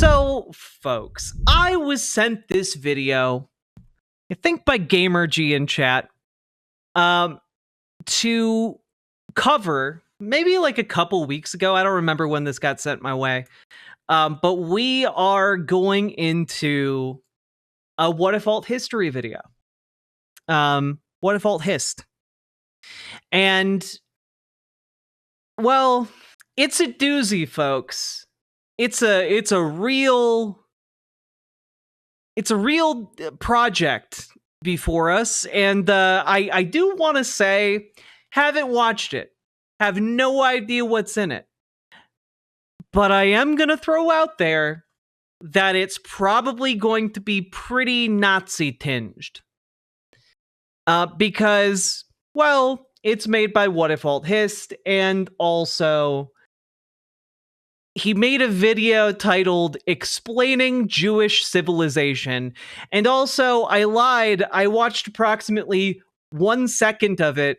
So, folks, I was sent this video, I think by GamerG in chat, to cover maybe like a couple weeks ago. I don't remember when this got sent my way. But we are going into a Whatifalthist history video. Whatifalthist. And, well, it's a doozy, folks. It's a real project before us, and I do want to say, haven't watched it, have no idea what's in it, but I am gonna throw out there that it's probably going to be pretty Nazi tinged, because, well, it's made by Whatifalthist, and also he made a video titled Explaining Jewish Civilization. And also, I lied. I watched approximately 1 second of it,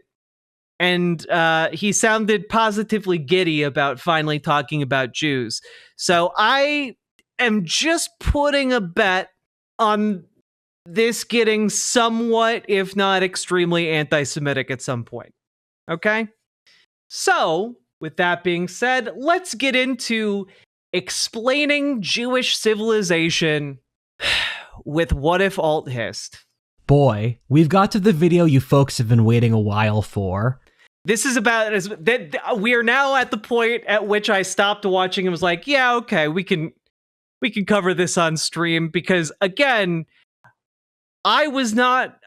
and he sounded positively giddy about finally talking about Jews. So I am just putting a bet on this getting somewhat, if not extremely, anti-Semitic at some point. Okay? So, with that being said, let's get into explaining Jewish civilization with Whatifalthist. Boy, we've got to the video you folks have been waiting a while for. This is about we are now at the point at which I stopped watching and was like, yeah, okay, we can cover this on stream, because again, I was not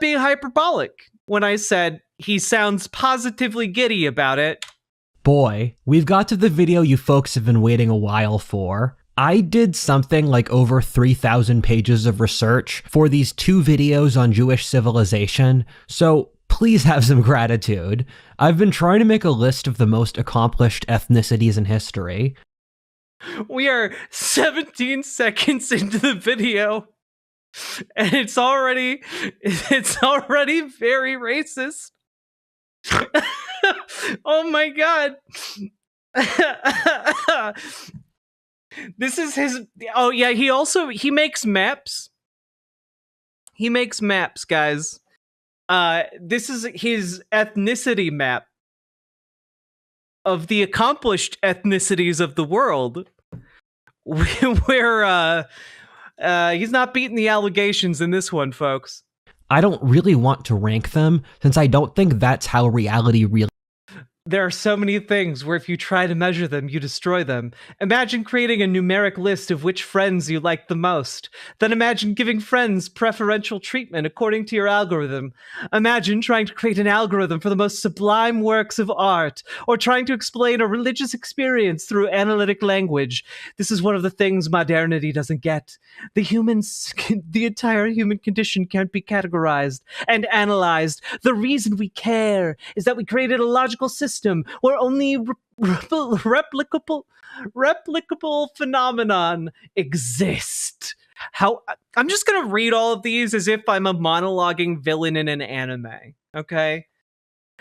being hyperbolic when I said he sounds positively giddy about it. Boy, we've got to the video you folks have been waiting a while for. I did something like over 3,000 pages of research for these 2 videos on Jewish civilization, so please have some gratitude. I've been trying to make a list of the most accomplished ethnicities in history. We are 17 seconds into the video, and it's already very racist. Oh my god. This is his. Oh yeah, he makes maps. He makes maps, guys. This is his ethnicity map of the accomplished ethnicities of the world, where he's not beating the allegations in this one, folks. I don't really want to rank them, since I don't think that's how reality really. There are so many things where if you try to measure them, you destroy them. Imagine creating a numeric list of which friends you like the most. Then imagine giving friends preferential treatment according to your algorithm. Imagine trying to create an algorithm for the most sublime works of art, or trying to explain a religious experience through analytic language. This is one of the things modernity doesn't get. The entire human condition can't be categorized and analyzed. The reason we care is that we created a logical system where only replicable phenomenon exist. I'm just gonna read all of these as if I'm a monologuing villain in an anime, okay?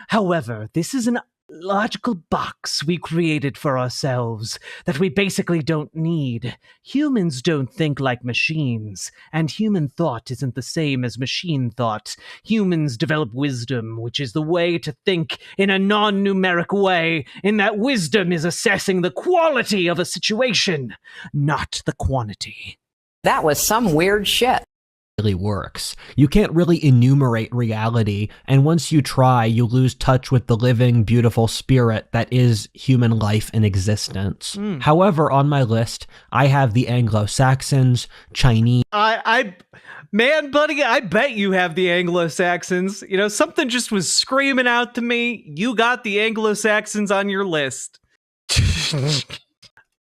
However, this is an logical box we created for ourselves that we basically don't need. Humans don't think like machines, and human thought isn't the same as machine thought. Humans develop wisdom, which is the way to think in a non-numeric way, in that wisdom is assessing the quality of a situation, not the quantity. That was some weird shit. Really works. You can't really enumerate reality, and once you try, you lose touch with the living, beautiful spirit that is human life and existence. However, on my list, I have the Anglo-Saxons, Chinese. Man, buddy, I bet you have the Anglo-Saxons. You know, something just was screaming out to me. You got the Anglo-Saxons on your list.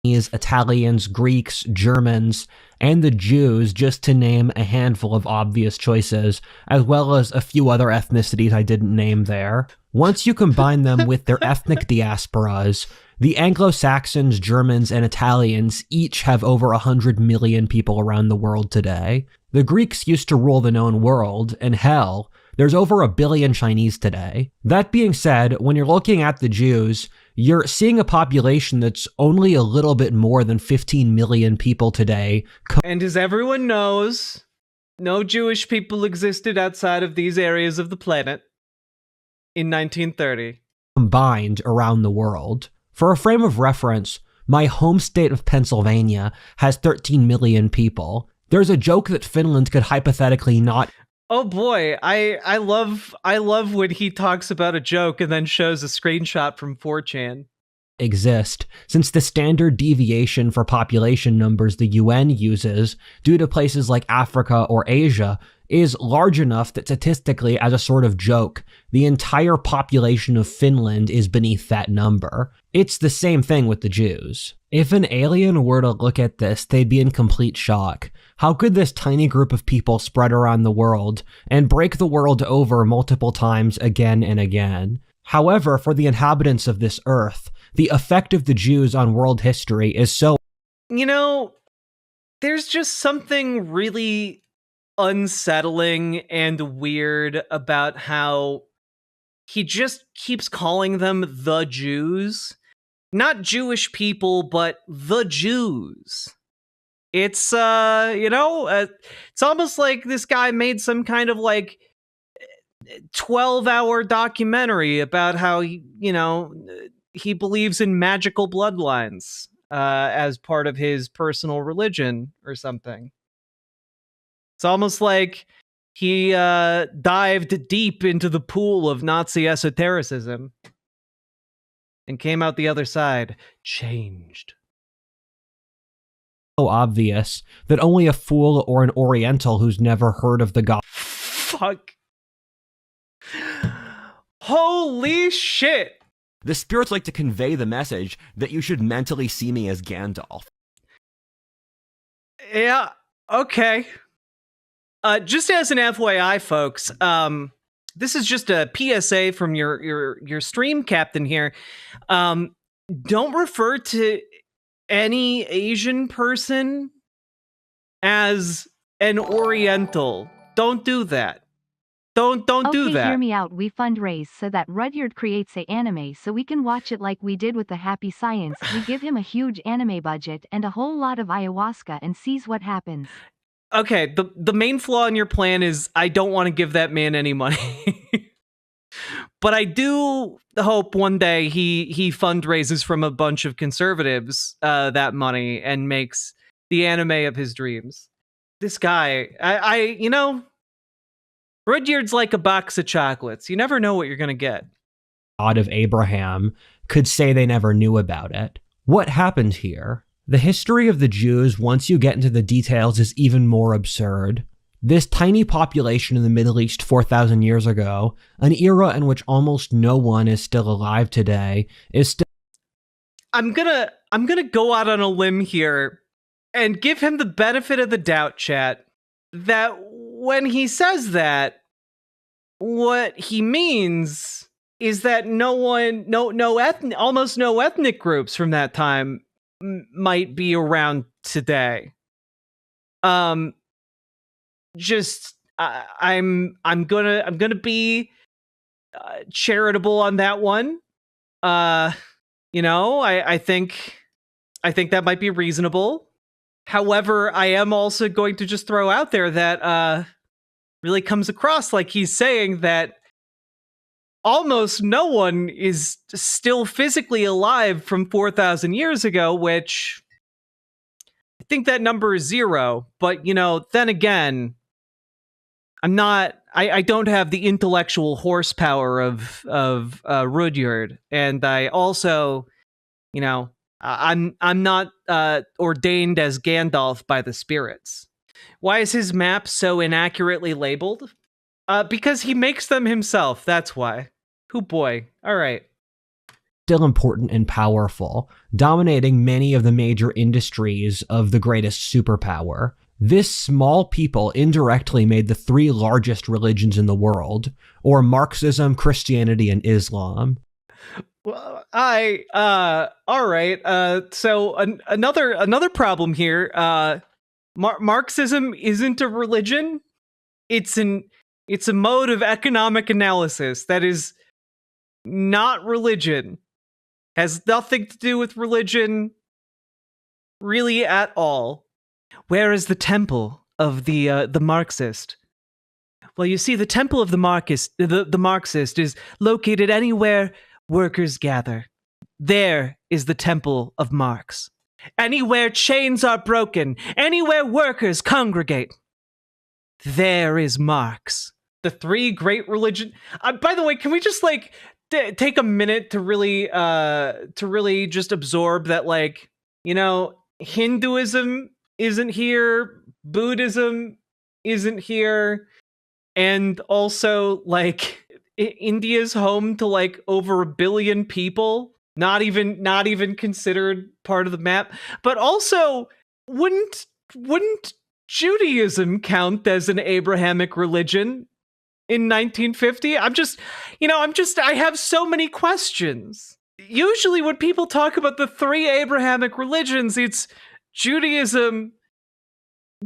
Italians, Greeks, Germans, and the Jews, just to name a handful of obvious choices, as well as a few other ethnicities I didn't name there. Once you combine them with their ethnic diasporas, the Anglo-Saxons, Germans, and Italians each have over 100 million people around the world today. The Greeks used to rule the known world, and hell, there's over 1 billion Chinese today. That being said, when you're looking at the Jews, You're seeing a population that's only a little bit more than 15 million people today. And as everyone knows, no Jewish people existed outside of these areas of the planet in 1930. Combined around the world. For a frame of reference, my home state of Pennsylvania has 13 million people. There's a joke that Finland could hypothetically not. Oh boy, I love when he talks about a joke and then shows a screenshot from 4chan. Exist, since the standard deviation for population numbers the UN uses due to places like Africa or Asia is large enough that statistically, as a sort of joke, the entire population of Finland is beneath that number. It's the same thing with the Jews. If an alien were to look at this, they'd be in complete shock. How could this tiny group of people spread around the world and break the world over multiple times again and again? However, for the inhabitants of this earth, the effect of the Jews on world history is so... You know, there's just something really unsettling and weird about how he just keeps calling them the Jews. Not Jewish people, but the Jews. It's, it's almost like this guy made some kind of, 12-hour documentary about how, he believes in magical bloodlines as part of his personal religion or something. It's almost like he dived deep into the pool of Nazi esotericism and came out the other side changed. So obvious that only a fool or an Oriental who's never heard of the God. Fuck. Holy shit. The spirits like to convey the message that you should mentally see me as Gandalf. Yeah, okay. Just as an FYI, folks, this is just a PSA from your stream captain here. Don't refer to any Asian person as an Oriental. Don't do that. Don't do that. Okay, hear me out. We fundraise so that Rudyard creates an anime so we can watch it like we did with the Happy Science. We give him a huge anime budget and a whole lot of ayahuasca and sees what happens. Okay, the main flaw in your plan is I don't want to give that man any money. But I do hope one day he fundraises from a bunch of conservatives that money and makes the anime of his dreams. This guy, Rudyard's like a box of chocolates. You never know what you're going to get. God of Abraham could say they never knew about it. What happened here? The history of the Jews, once you get into the details, is even more absurd. This tiny population in the Middle East 4,000 years ago, an era in which almost no one is still alive today, is still... I'm gonna go out on a limb here and give him the benefit of the doubt, chat, that when he says that, what he means is that almost no ethnic groups from that time might be around today. I'm gonna be charitable on that one. I think that might be reasonable. However, I am also going to just throw out there that really comes across like he's saying that almost no one is still physically alive from 4,000 years ago, which I think that number is 0. But, then again, I don't have the intellectual horsepower of Rudyard. And I also, I'm not ordained as Gandalf by the spirits. Why is his map so inaccurately labeled? Because he makes them himself, that's why. Hoo boy. All right. Still important and powerful, dominating many of the major industries of the greatest superpower. This small people indirectly made the 3 largest religions in the world, or Marxism, Christianity, and Islam. Well, all right. So another problem here. Marxism isn't a religion. It's a mode of economic analysis that is not religion. Has nothing to do with religion, really at all. Where is the temple of the Marxist? Well, you see, the temple of the Marxist is located anywhere workers gather. There is the temple of Marx. Anywhere chains are broken, anywhere workers congregate, there is Marx. The three great religion. By the way, can we just like take a minute to really just absorb that, like, you know, Hinduism isn't here, Buddhism isn't here, and also like India's home to like over 1 billion people, not even considered part of the map. But also, wouldn't Judaism count as an Abrahamic religion in 1950? I have so many questions. Usually when people talk about the three Abrahamic religions, it's Judaism,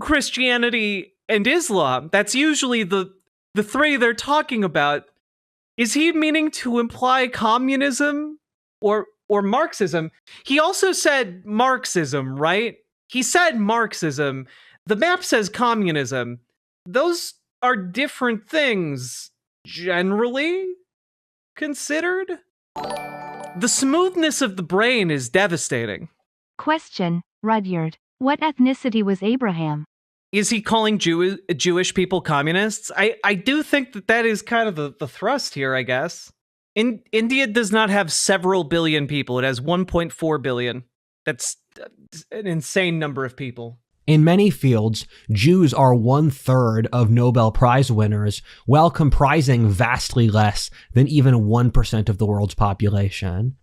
Christianity, and Islam. That's usually the three they're talking about. Is he meaning to imply communism or Marxism? He also said Marxism, right? He said Marxism. The map says communism. Those are different things, generally considered. The smoothness of the brain is devastating. Question, Rudyard. What ethnicity was Abraham? Is he calling Jewish people communists? I do think that is kind of the thrust here, I guess. India does not have several billion people. It has 1.4 billion. That's an insane number of people. In many fields, Jews are 1/3 of Nobel Prize winners, while comprising vastly less than even 1% of the world's population.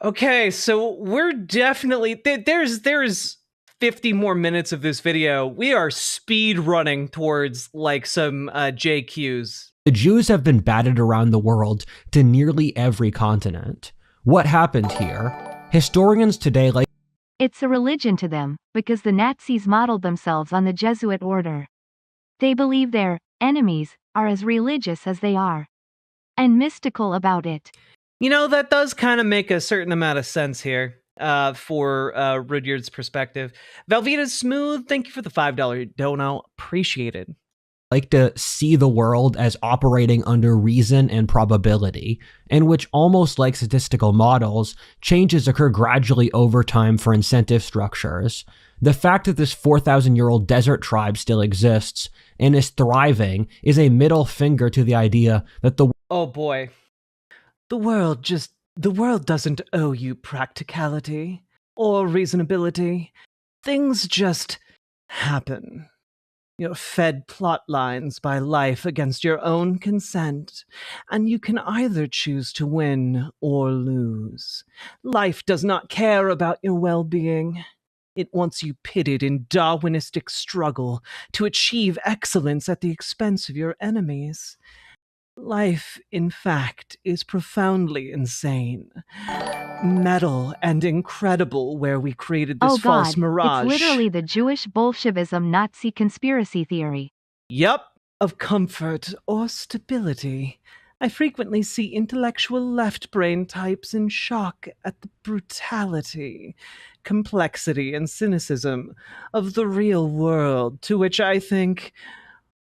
Okay, so we're definitely... There's 50 more minutes of this video. We are speed running towards like some JQs. The Jews have been batted around the world to nearly every continent. What happened here? Historians today like It's a religion to them, because the Nazis modeled themselves on the Jesuit order. They believe their enemies are as religious as they are, and mystical about it. You know, that does kind of make a certain amount of sense here for Rudyard's perspective. Velveeta Smooth, thank you for the $5 dono. Appreciated. Like to see the world as operating under reason and probability, in which, almost like statistical models, changes occur gradually over time for incentive structures. The fact that this 4,000-year-old desert tribe still exists and is thriving is a middle finger to the idea that oh boy. The world doesn't owe you practicality or reasonability. Things just happen. You're fed plot lines by life against your own consent, and you can either choose to win or lose. Life does not care about your well-being. It wants you pitted in Darwinistic struggle to achieve excellence at the expense of your enemies. Life, in fact, is profoundly insane. Metal and incredible where we created this false mirage. It's literally the Jewish Bolshevism Nazi conspiracy theory. Yup, of comfort or stability. I frequently see intellectual left brain types in shock at the brutality, complexity, and cynicism of the real world, to which I think,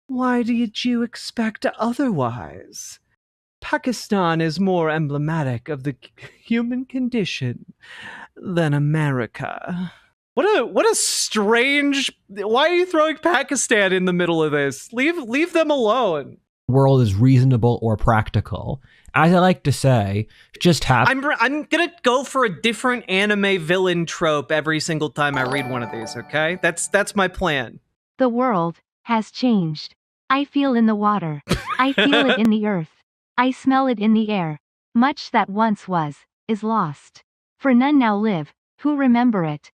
why did you expect otherwise? Pakistan is more emblematic of the human condition than America. What a strange... Why are you throwing Pakistan in the middle of this? Leave them alone. world is reasonable or practical. As I like to say, just have... I'm gonna go for a different anime villain trope every single time I read one of these, okay? That's my plan. The world has changed. I feel in the water. I feel it in the earth. I smell it in the air. Much that once was, is lost. For none now live, who remember it.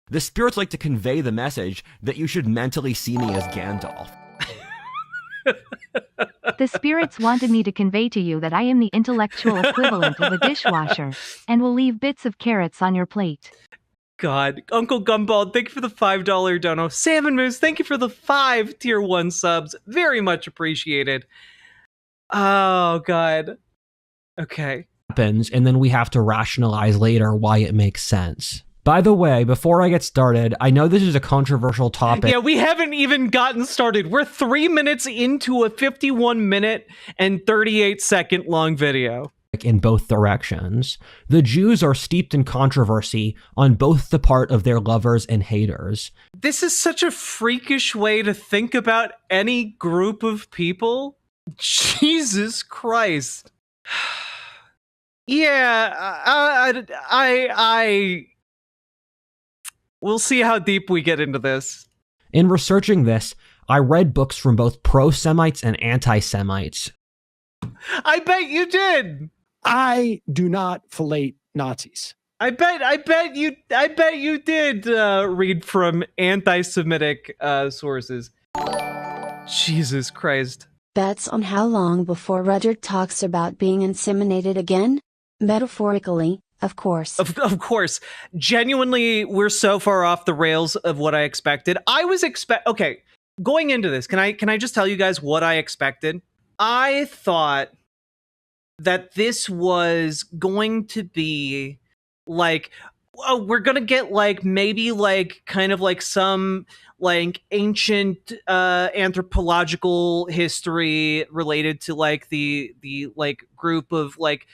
The spirits like to convey the message that you should mentally see me as Gandalf. The spirits wanted me to convey to you that I am the intellectual equivalent of a dishwasher, and will leave bits of carrots on your plate. God. Uncle Gumball, thank you for the $5 dono. Salmon Moose, thank you for the 5 tier 1 subs. Very much appreciated. Oh, God. Okay. happens, and then we have to rationalize later why it makes sense. By the way, before I get started, I know this is a controversial topic. Yeah, we haven't even gotten started. We're 3 minutes into a 51-minute and 38-second long video. In both directions. The Jews are steeped in controversy on both the part of their lovers and haters. This is such a freakish way to think about any group of people. Jesus Christ. Yeah, we'll see how deep we get into this. In researching this, I read books from both pro-Semites and anti-Semites. I bet you did. I do not fillet Nazis. I bet you did read from anti-Semitic sources. Jesus Christ. Bets on how long before Rudyard talks about being inseminated again? Metaphorically, of course. Of course. Genuinely, we're so far off the rails of what I expected. I was okay, going into this, can I just tell you guys what I expected? I thought that this was going to be like, oh, we're gonna get like maybe like kind of like some like ancient anthropological history related to like the like group of like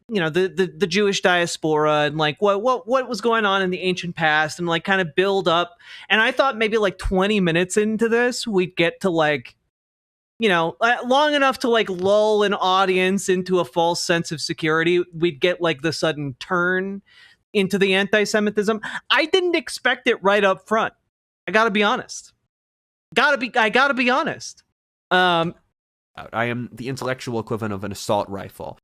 the Jewish diaspora and like what was going on in the ancient past and like kind of build up. And I thought maybe like 20 minutes into this we'd get to like, long enough to like lull an audience into a false sense of security. We'd get like the sudden turn into the anti-Semitism. I didn't expect it right up front. I gotta be honest. I gotta be honest. I am the intellectual equivalent of an assault rifle.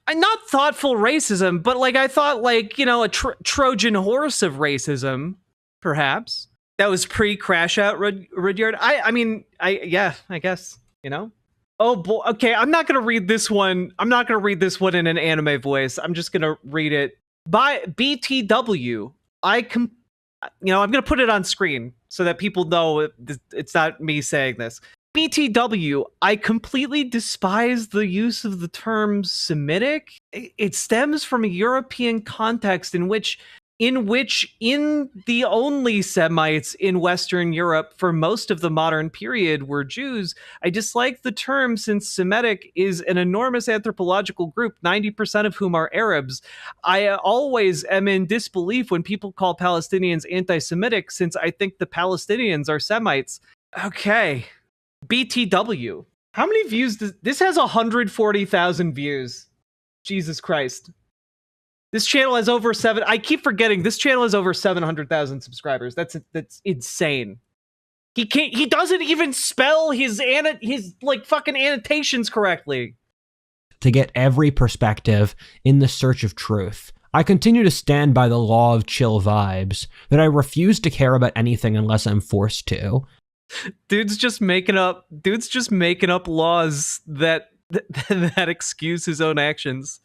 Not thoughtful racism, but like I thought like, a Trojan horse of racism, perhaps. That was pre-Crash Out Rudyard. I guess, Oh boy, okay, I'm not gonna read this one. I'm not gonna read this one in an anime voice. I'm just gonna read it by BTW. I'm gonna put it on screen so that people know it's not me saying this. BTW, I completely despise the use of the term Semitic. It stems from a European context in which the only Semites in Western Europe for most of the modern period were Jews. I dislike the term since Semitic is an enormous anthropological group, 90% of whom are Arabs. I always am in disbelief when people call Palestinians anti-Semitic since I think the Palestinians are Semites. Okay. BTW. How many views does this has 140,000 views. Jesus Christ. This channel has over I keep forgetting this channel has over 700,000 subscribers. That's insane. He doesn't even spell his like fucking annotations correctly. To get every perspective in the search of truth. I continue to stand by the law of chill vibes, that I refuse to care about anything unless I'm forced to. Dude's just making up laws that excuse his own actions.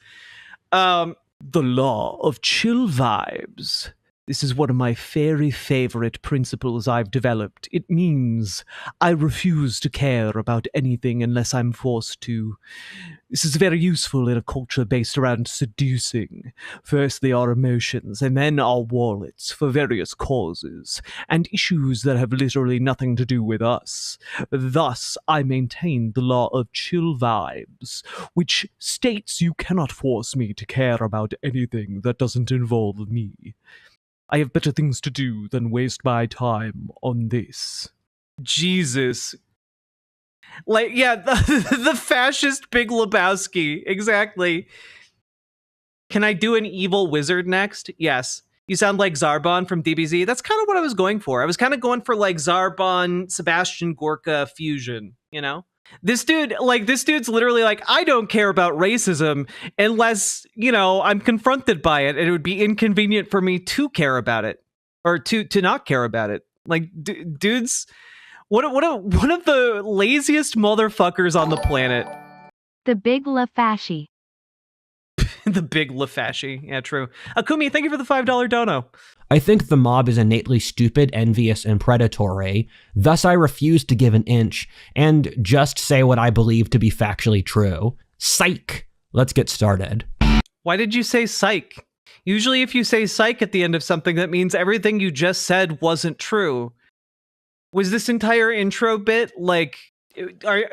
The law of chill vibes. This is one of my very favorite principles I've developed. It means I refuse to care about anything unless I'm forced to. This is very useful in a culture based around seducing. Firstly, our emotions, and then our wallets for various causes, and issues that have literally nothing to do with us. Thus, I maintain the law of chill vibes, which states you cannot force me to care about anything that doesn't involve me. I have better things to do than waste my time on this. Jesus. Like, yeah, the fascist Big Lebowski. Exactly. Can I do an evil wizard next? Yes. You sound like Zarbon from DBZ. That's kind of what I was going for. I was kind of going for like Zarbon, Sebastian Gorka fusion, This dude's literally like, I don't care about racism unless, I'm confronted by it, and it would be inconvenient for me to care about it or to not care about it. Like, dude's one of the laziest motherfuckers on the planet. The Big LaFasci. The Big LaFasci. Yeah, true. Akumi, thank you for the $5 dono. I think the mob is innately stupid, envious, and predatory. Thus, I refuse to give an inch and just say what I believe to be factually true. Psych! Let's get started. Why did you say psych? Usually if you say psych at the end of something, that means everything you just said wasn't true. Was this entire intro bit, like,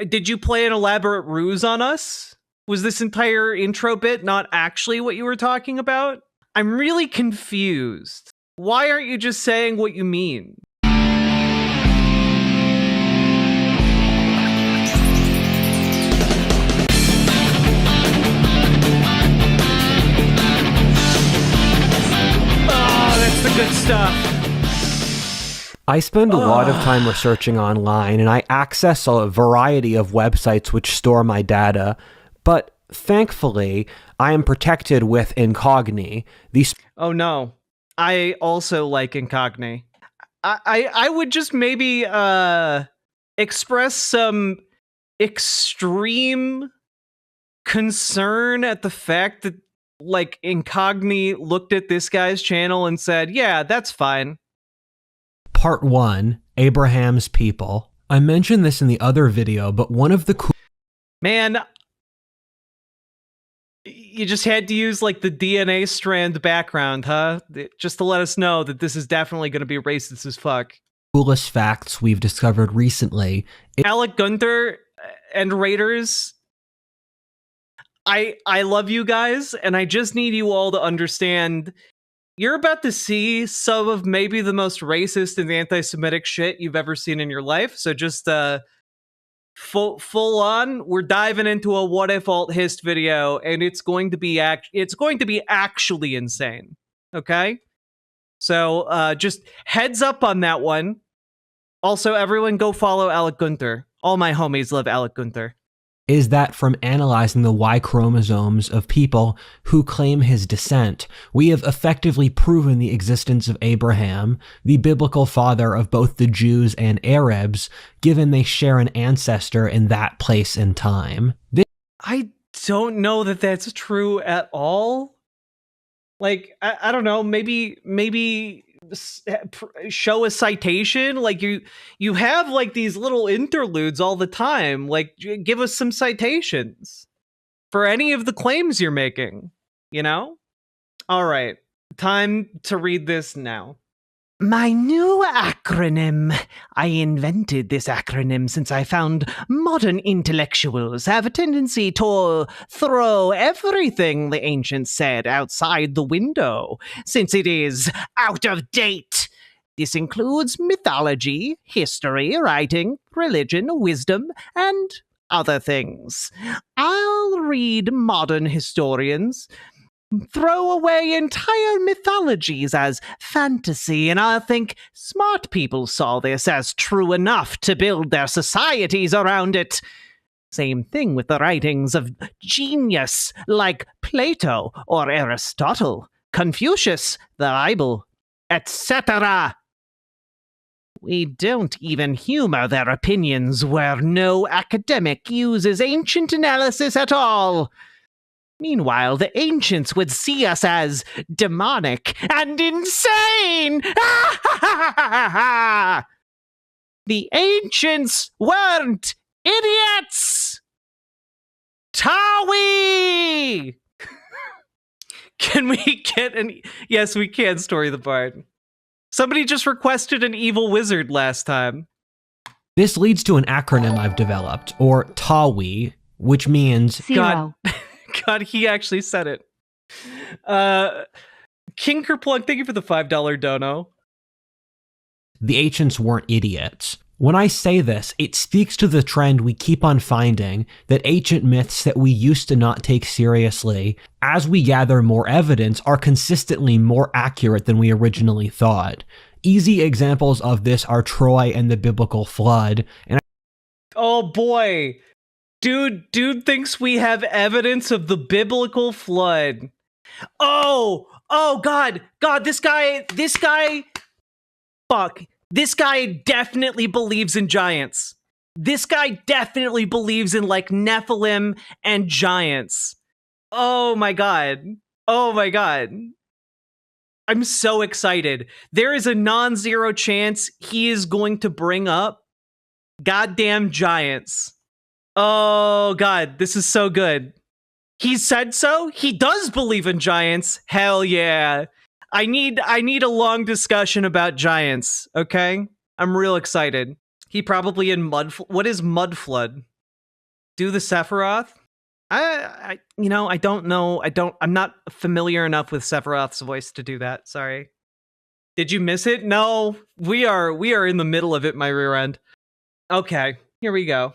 did you play an elaborate ruse on us? Was this entire intro bit not actually what you were talking about? I'm really confused. Why aren't you just saying what you mean? Oh, that's the good stuff. I spend a lot of time researching online, and I access a variety of websites which store my data, but thankfully, I am protected with Incogni. Oh no, I also like Incogni. I would just maybe express some extreme concern at the fact that, like, Incogni looked at this guy's channel and said, yeah, that's fine. Part 1, Abraham's People. I mentioned this in the other video, but one of the Man, you just had to use, like, the DNA strand background, huh? Just to let us know that this is definitely going to be racist as fuck. coolest facts we've discovered recently. Alec Gunther and Raiders, I love you guys, and I just need you all to understand you're about to see some of maybe the most racist and anti-Semitic shit you've ever seen in your life. So just full on, we're diving into a Whatifalthist video, and it's going to be actually insane. Okay, so just heads up on that one. Also, everyone go follow Alec Gunther. All my homies love Alec Gunther. Is that from analyzing the Y chromosomes of people who claim his descent, we have effectively proven the existence of Abraham, the biblical father of both the Jews and Arabs, given they share an ancestor in that place and time. I don't know that that's true at all. Like, I don't know, maybe show a citation. Like, you have, like, these little interludes all the time. Like, give us some citations for any of the claims you're making, you know? All right, time to read this now. My new acronym. I invented this acronym since I found modern intellectuals have a tendency to throw everything the ancients said outside the window, since it is out of date. This includes mythology, history, writing, religion, wisdom, and other things. I'll read modern historians throw away entire mythologies as fantasy, and I think smart people saw this as true enough to build their societies around it. Same thing with the writings of genius like Plato or Aristotle, Confucius, the Bible, etc. We don't even humor their opinions where no academic uses ancient analysis at all. Meanwhile, the ancients would see us as demonic and insane! The ancients weren't idiots! Tawi! Can we get an... Yes, we can, Story the Bard. Somebody just requested an evil wizard last time. This leads to an acronym I've developed, or TAWI, which means... Zero. God, he actually said it. King Kerplunk, thank you for the $5 dono. The ancients weren't idiots. When I say this, it speaks to the trend we keep on finding that ancient myths that we used to not take seriously, as we gather more evidence, are consistently more accurate than we originally thought. Easy examples of this are Troy and the biblical flood, and Oh boy. Dude thinks we have evidence of the biblical flood. Oh, God, this guy, fuck. This guy definitely believes in giants. This guy definitely believes in, like, Nephilim and giants. Oh my God. I'm so excited. There is a non-zero chance he is going to bring up goddamn giants. Oh God, this is so good. He said so? He does believe in giants. Hell yeah. I need a long discussion about giants, okay? I'm real excited. He probably in what is mud flood? Do the Sephiroth? I don't know. I'm not familiar enough with Sephiroth's voice to do that. Sorry. Did you miss it? No. We are in the middle of it, my rear end. Okay, here we go.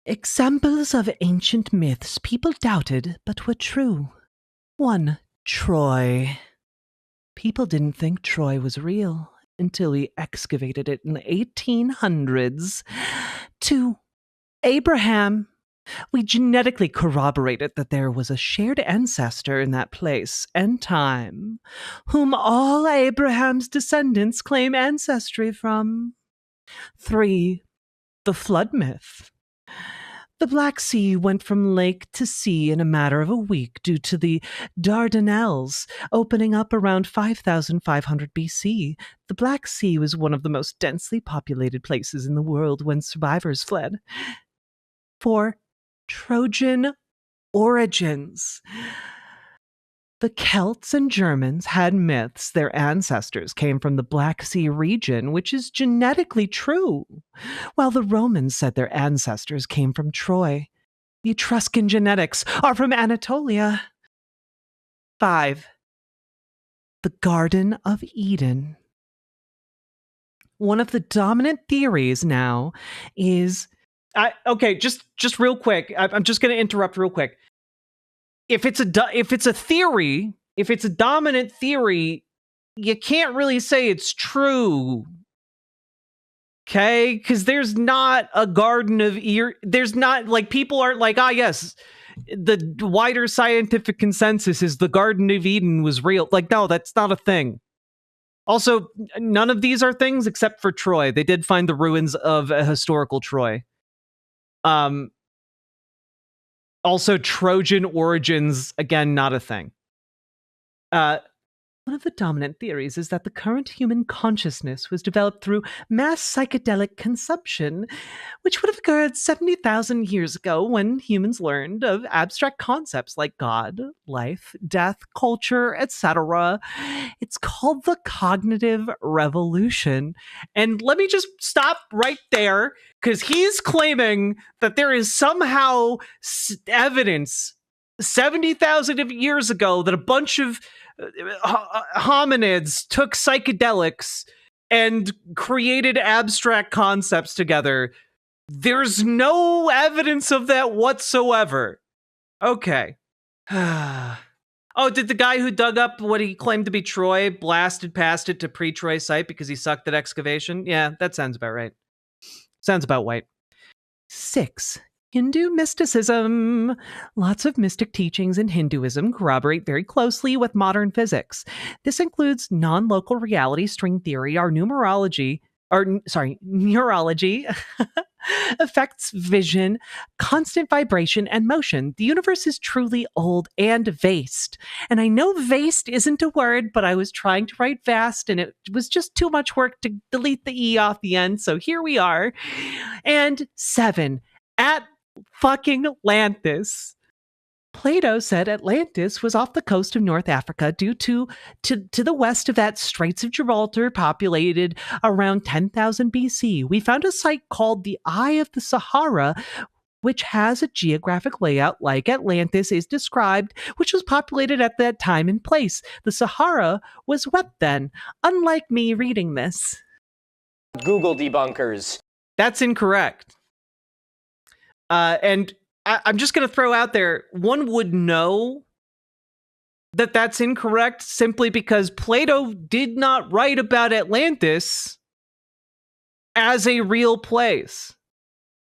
Examples of ancient myths people doubted but were true. 1. Troy. People didn't think Troy was real until we excavated it in the 1800s. 2. Abraham. We genetically corroborated that there was a shared ancestor in that place and time, whom all Abraham's descendants claim ancestry from. 3. The flood myth. The Black Sea went from lake to sea in a matter of a week due to the Dardanelles opening up around 5500 BC. The Black Sea was one of the most densely populated places in the world when survivors fled. 4. Trojan origins. The Celts and Germans had myths their ancestors came from the Black Sea region, which is genetically true, while the Romans said their ancestors came from Troy. The Etruscan genetics are from Anatolia. 5. The Garden of Eden. One of the dominant theories now is... okay, just real quick. I'm just going to interrupt real quick. If it's a theory, if it's a dominant theory, you can't really say it's true. Okay? Because there's not a Garden of Eden. There's not, like, people aren't like, yes, the wider scientific consensus is the Garden of Eden was real. Like, no, that's not a thing. Also, none of these are things except for Troy. They did find the ruins of a historical Troy. Also, Trojan origins, again, not a thing. One of the dominant theories is that the current human consciousness was developed through mass psychedelic consumption, which would have occurred 70,000 years ago when humans learned of abstract concepts like God, life, death, culture, etc. It's called the cognitive revolution. And let me just stop right there, because he's claiming that there is somehow evidence 70,000 years ago that a bunch of hominids took psychedelics and created abstract concepts together. There's no evidence of that whatsoever. Okay. Oh, did the guy who dug up what he claimed to be Troy blasted past it to pre-Troy site because he sucked at excavation? Yeah, that sounds about right. Sounds about white. 6. Hindu mysticism. Lots of mystic teachings in Hinduism corroborate very closely with modern physics. This includes non-local reality string theory, neurology affects vision, constant vibration, and motion. The universe is truly old and vast. And I know vast isn't a word, but I was trying to write vast, and it was just too much work to delete the E off the end, so here we are. And 7. At fucking Atlantis. Plato said Atlantis was off the coast of North Africa due to the west of that Straits of Gibraltar, populated around 10,000 BC. We found a site called the Eye of the Sahara, which has a geographic layout like Atlantis is described, which was populated at that time and place. The Sahara was wet then, unlike me reading this. Google debunkers. That's incorrect. And I'm just going to throw out there, one would know that that's incorrect simply because Plato did not write about Atlantis as a real place.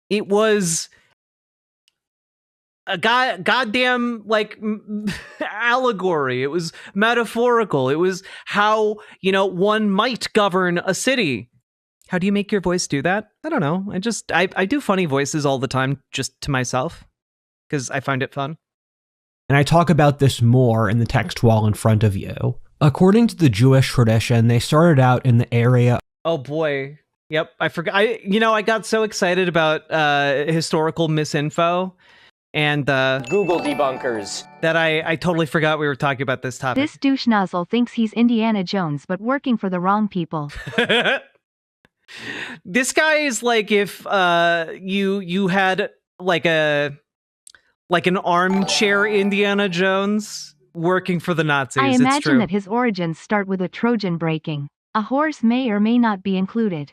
It was a goddamn, like, allegory. It was metaphorical. It was how, one might govern a city. How do you make your voice do that? I don't know. I do funny voices all the time just to myself because I find it fun. And I talk about this more in the text wall in front of you. According to the Jewish tradition, they started out in the area... Oh boy. Yep, I forgot. I got so excited about historical misinfo and Google debunkers. that I totally forgot we were talking about this topic. This douche nozzle thinks he's Indiana Jones but working for the wrong people. This guy is like if you had like an armchair Indiana Jones working for the Nazis. I It's imagine true. that his origins start with a Trojan breaking. A horse may or may not be included.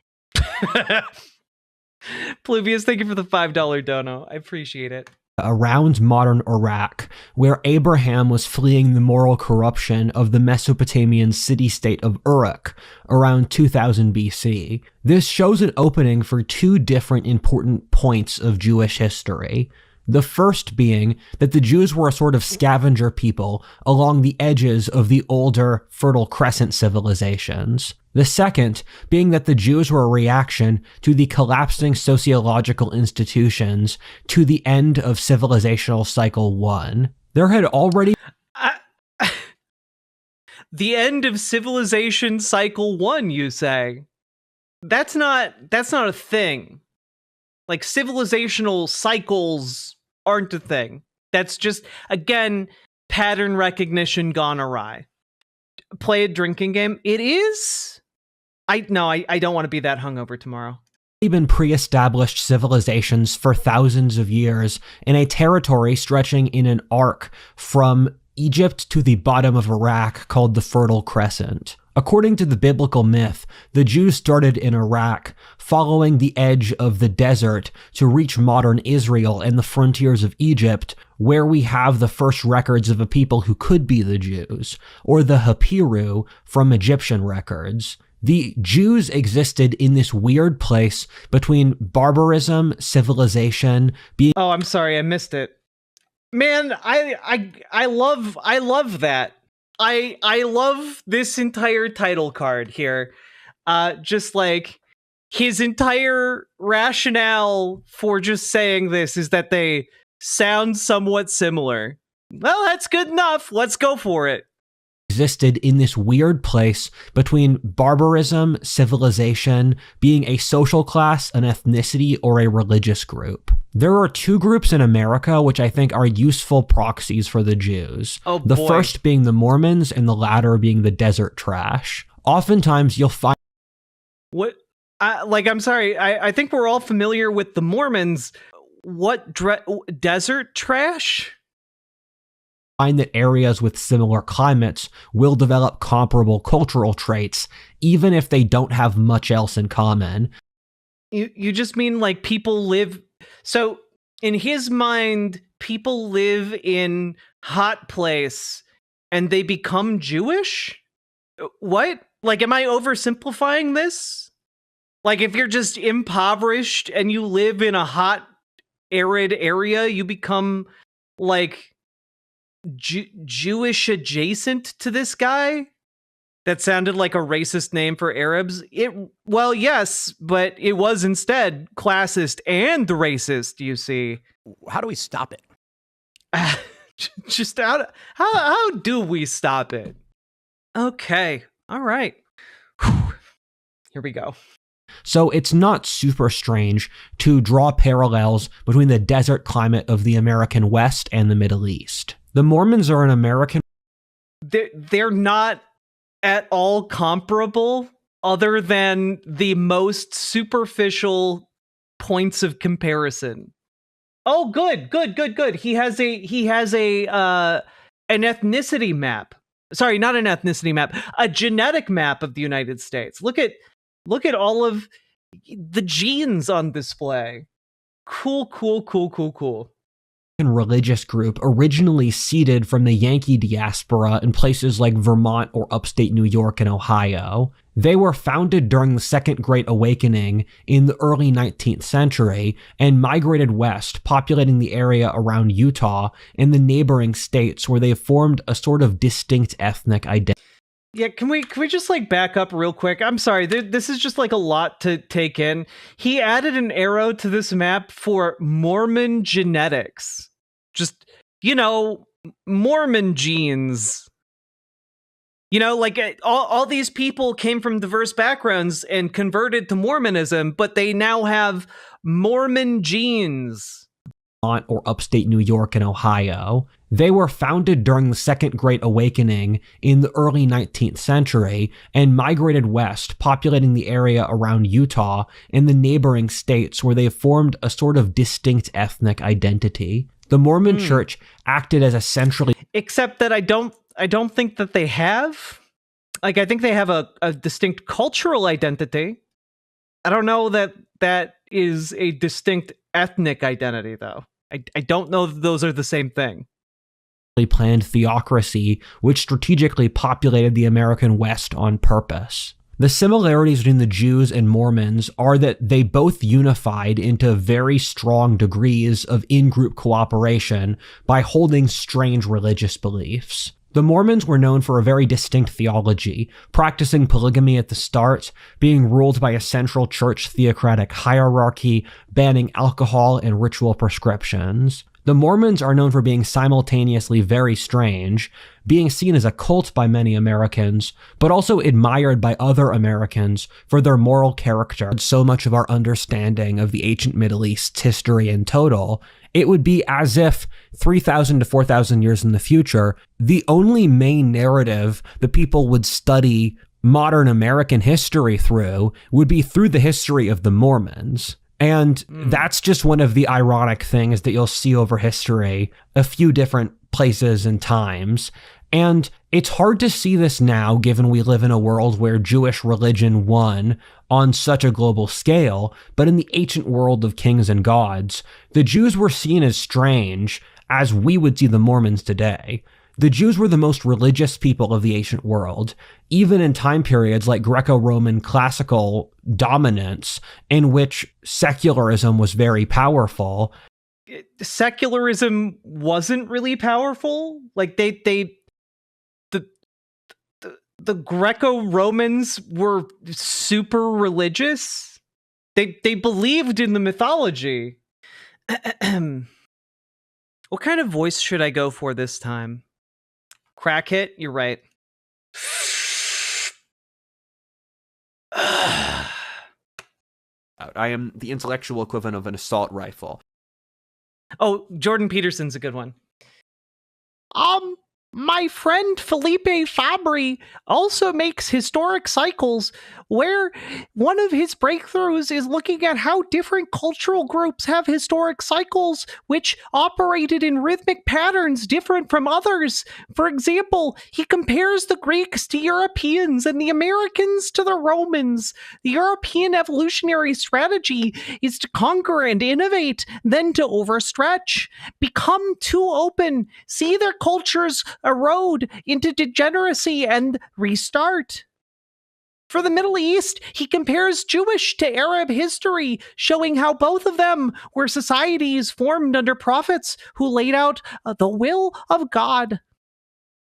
Pluvius, thank you for the $5 dono. I appreciate it. Around modern Iraq, where Abraham was fleeing the moral corruption of the Mesopotamian city-state of Uruk around 2000 BC. This shows an opening for two different important points of Jewish history. The first being that the Jews were a sort of scavenger people along the edges of the older Fertile Crescent civilizations. The second being that the Jews were a reaction to the collapsing sociological institutions to the end of Civilizational Cycle 1. There had already The end of Civilization Cycle 1, you say? That's not a thing. Like, civilizational cycles aren't a thing. That's just, again, pattern recognition gone awry. Play a drinking game. It is? I don't want to be that hungover tomorrow. been pre-established civilizations for thousands of years in a territory stretching in an arc from Egypt to the bottom of Iraq called the Fertile Crescent. According to the biblical myth, the Jews started in Iraq, following the edge of the desert to reach modern Israel and the frontiers of Egypt, where we have the first records of a people who could be the Jews, or the Hapiru from Egyptian records. The Jews existed in this weird place between barbarism, civilization, being— Oh, I'm sorry, I missed it. Man, I love that. I love this entire title card here. Just like his entire rationale for just saying this is that they sound somewhat similar. Well, that's good enough. Let's go for it. Existed in this weird place between barbarism, civilization, being a social class, an ethnicity, or a religious group. There are two groups in America which I think are useful proxies for the Jews. Oh, the boy. first being the Mormons and the latter being the desert trash. Oftentimes you'll find What? I'm sorry. I think we're all familiar with the Mormons. What desert trash? that areas with similar climates will develop comparable cultural traits, even if they don't have much else in common. You just mean like people live. So in his mind, people live in hot place and they become Jewish? What? Like, am I oversimplifying this? Like, if you're just impoverished and you live in a hot, arid area, you become like Jewish adjacent to this guy? That sounded like a racist name for Arabs. Well, yes, but it was instead classist and racist, you see. How do we stop it? Just how do we stop it? Okay. All right. Whew. Here we go. So it's not super strange to draw parallels between the desert climate of the American West and the Middle East. The Mormons are an American— They're not at all comparable, other than the most superficial points of comparison. Oh, good. He has an ethnicity map. Sorry, not an ethnicity map, a genetic map of the United States. Look at all of the genes on display. Cool. religious group originally seeded from the Yankee diaspora in places like Vermont or upstate New York and Ohio. They were founded during the Second Great Awakening in the early 19th century and migrated west, populating the area around Utah and the neighboring states, where they formed a sort of distinct ethnic identity. Yeah, can we just like back up real quick? I'm sorry, this is just like a lot to take in. He added an arrow to this map for Mormon genetics. Just, Mormon genes. Like all these people came from diverse backgrounds and converted to Mormonism, but they now have Mormon genes. or upstate New York and Ohio. They were founded during the Second Great Awakening in the early 19th century and migrated west, populating the area around Utah and the neighboring states where they formed a sort of distinct ethnic identity. The Mormon Church acted as a centrally... Except that I don't think that they have. Like, I think they have a distinct cultural identity. I don't know that is a distinct ethnic identity, though. I don't know that those are the same thing. Planned theocracy, which strategically populated the American West on purpose. The similarities between the Jews and Mormons are that they both unified into very strong degrees of in-group cooperation by holding strange religious beliefs. The Mormons were known for a very distinct theology, practicing polygamy at the start, being ruled by a central church theocratic hierarchy, banning alcohol and ritual prescriptions. The Mormons are known for being simultaneously very strange, being seen as a cult by many Americans, but also admired by other Americans for their moral character. So much of our understanding of the ancient Middle East's history in total, it would be as if 3,000 to 4,000 years in the future, the only main narrative that people would study modern American history through would be through the history of the Mormons. And that's just one of the ironic things that you'll see over history, a few different places and times. And it's hard to see this now, given we live in a world where Jewish religion won on such a global scale. But in the ancient world of kings and gods, the Jews were seen as strange as we would see the Mormons today. The Jews were the most religious people of the ancient world, even in time periods like Greco-Roman classical dominance, in which secularism was very powerful. Secularism wasn't really powerful. Like the Greco-Romans were super religious. They believed in the mythology. What kind of voice should I go for this time? Crack hit, you're right. I am the intellectual equivalent of an assault rifle. Oh, Jordan Peterson's a good one. My friend Felipe Fabri also makes historic cycles where one of his breakthroughs is looking at how different cultural groups have historic cycles which operated in rhythmic patterns different from others. For example, he compares the Greeks to Europeans and the Americans to the Romans. The European evolutionary strategy is to conquer and innovate, then to overstretch, become too open, see their cultures erode into degeneracy, and restart. For the Middle East, he compares Jewish to Arab history, showing how both of them were societies formed under prophets who laid out the will of God.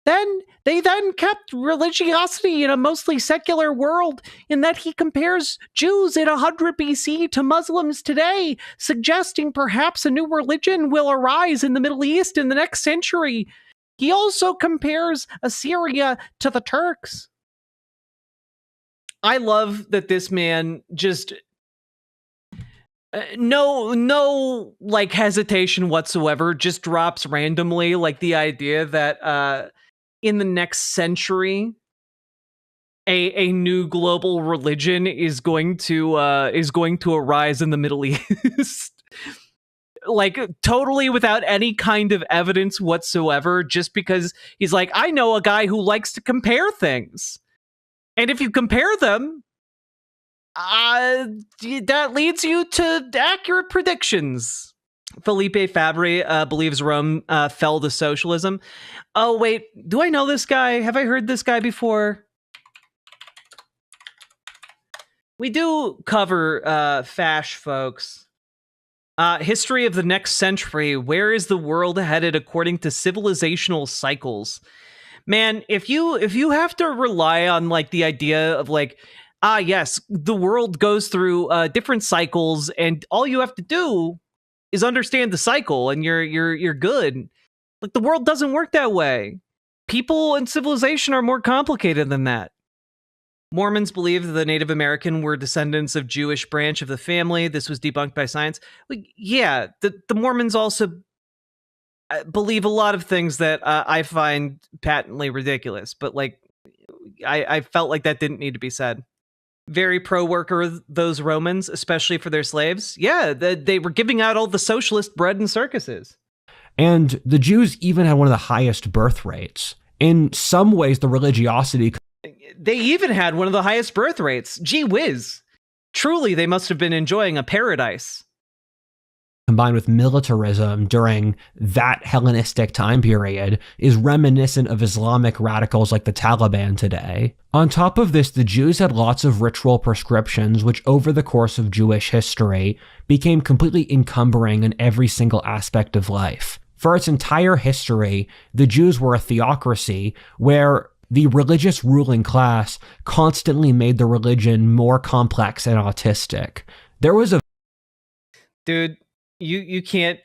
They kept religiosity in a mostly secular world, in that he compares Jews in 100 BC to Muslims today, suggesting perhaps a new religion will arise in the Middle East in the next century. He also compares Assyria to the Turks. I love that this man just no like hesitation whatsoever, just drops randomly like the idea that in the next century a new global religion is going to arise in the Middle East. Like, totally without any kind of evidence whatsoever, just because he's like, I know a guy who likes to compare things. And if you compare them, that leads you to accurate predictions. Felipe Fabri believes Rome fell to socialism. Oh, wait, do I know this guy? Have I heard this guy before? We do cover Fash, folks. History of the next century. Where is the world headed according to civilizational cycles? Man, if you have to rely on like the idea of like, yes, the world goes through different cycles, and all you have to do is understand the cycle, and you're good. Like, the world doesn't work that way. People and civilization are more complicated than that. Mormons believe that the Native American were descendants of Jewish branch of the family. This was debunked by science. Like, yeah, the Mormons also believe a lot of things that I find patently ridiculous, but like, I felt like that didn't need to be said. Very pro-worker, those Romans, especially for their slaves. Yeah, they were giving out all the socialist bread and circuses. And the Jews even had one of the highest birth rates. In some ways, the religiosity... They even had one of the highest birth rates. Gee whiz. Truly, they must have been enjoying a paradise. Combined with militarism during that Hellenistic time period is reminiscent of Islamic radicals like the Taliban today. On top of this, the Jews had lots of ritual prescriptions which over the course of Jewish history became completely encumbering in every single aspect of life. For its entire history, the Jews were a theocracy where the religious ruling class constantly made the religion more complex and autistic. There was a... Dude, you can't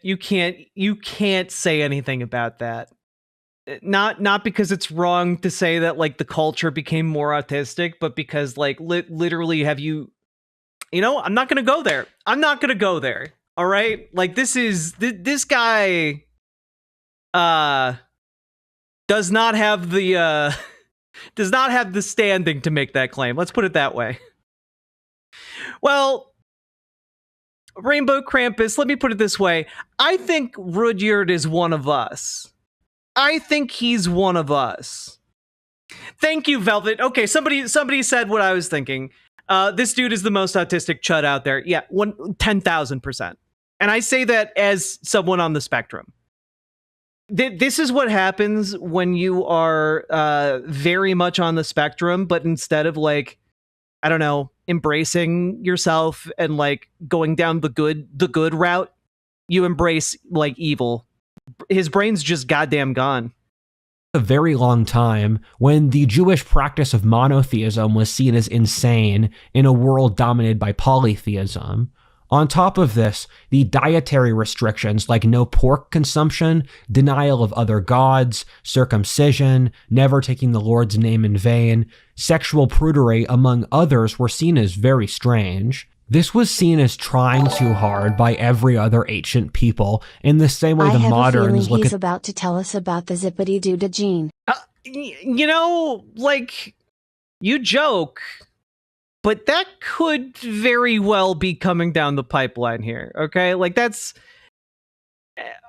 say anything about that. Not because it's wrong to say that like the culture became more autistic, but because like literally have you know, I'm not going to go there. I'm not going to go there. All right? Like this guy does not have the standing to make that claim. Let's put it that way. Well, Rainbow Krampus, let me put it this way. I think Rudyard is one of us. I think he's one of us. Thank you, Velvet. Okay, somebody said what I was thinking. This dude is the most autistic chud out there. Yeah, 10,000%. And I say that as someone on the spectrum. This is what happens when you are very much on the spectrum, but instead of like, I don't know, embracing yourself and like going down the good route, you embrace like evil. His brain's just goddamn gone. A very long time when the Jewish practice of monotheism was seen as insane in a world dominated by polytheism. On top of this, the dietary restrictions like no pork consumption, denial of other gods, circumcision, never taking the Lord's name in vain, sexual prudery, among others, were seen as very strange. This was seen as trying too hard by every other ancient people, in the same way the moderns look at... he's about to tell us about the zippity-doo to Gene. You know, like, you joke, but that could very well be coming down the pipeline here, okay? Like, that's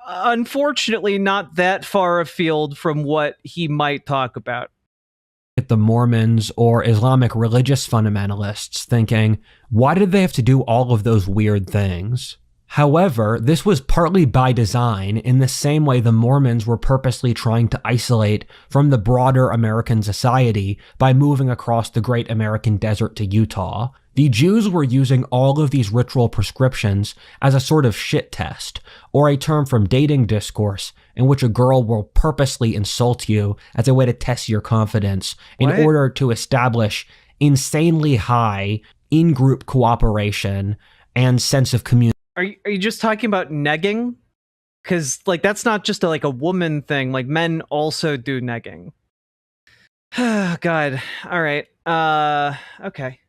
unfortunately not that far afield from what he might talk about. At the Mormons or Islamic religious fundamentalists thinking, why did they have to do all of those weird things? However, this was partly by design in the same way the Mormons were purposely trying to isolate from the broader American society by moving across the great American desert to Utah. The Jews were using all of these ritual prescriptions as a sort of shit test, or a term from dating discourse in which a girl will purposely insult you as a way to test your confidence in order to establish insanely high in-group cooperation and sense of community. Are you just talking about negging? Because like that's not just a woman thing. Like men also do negging. God. All right. Okay.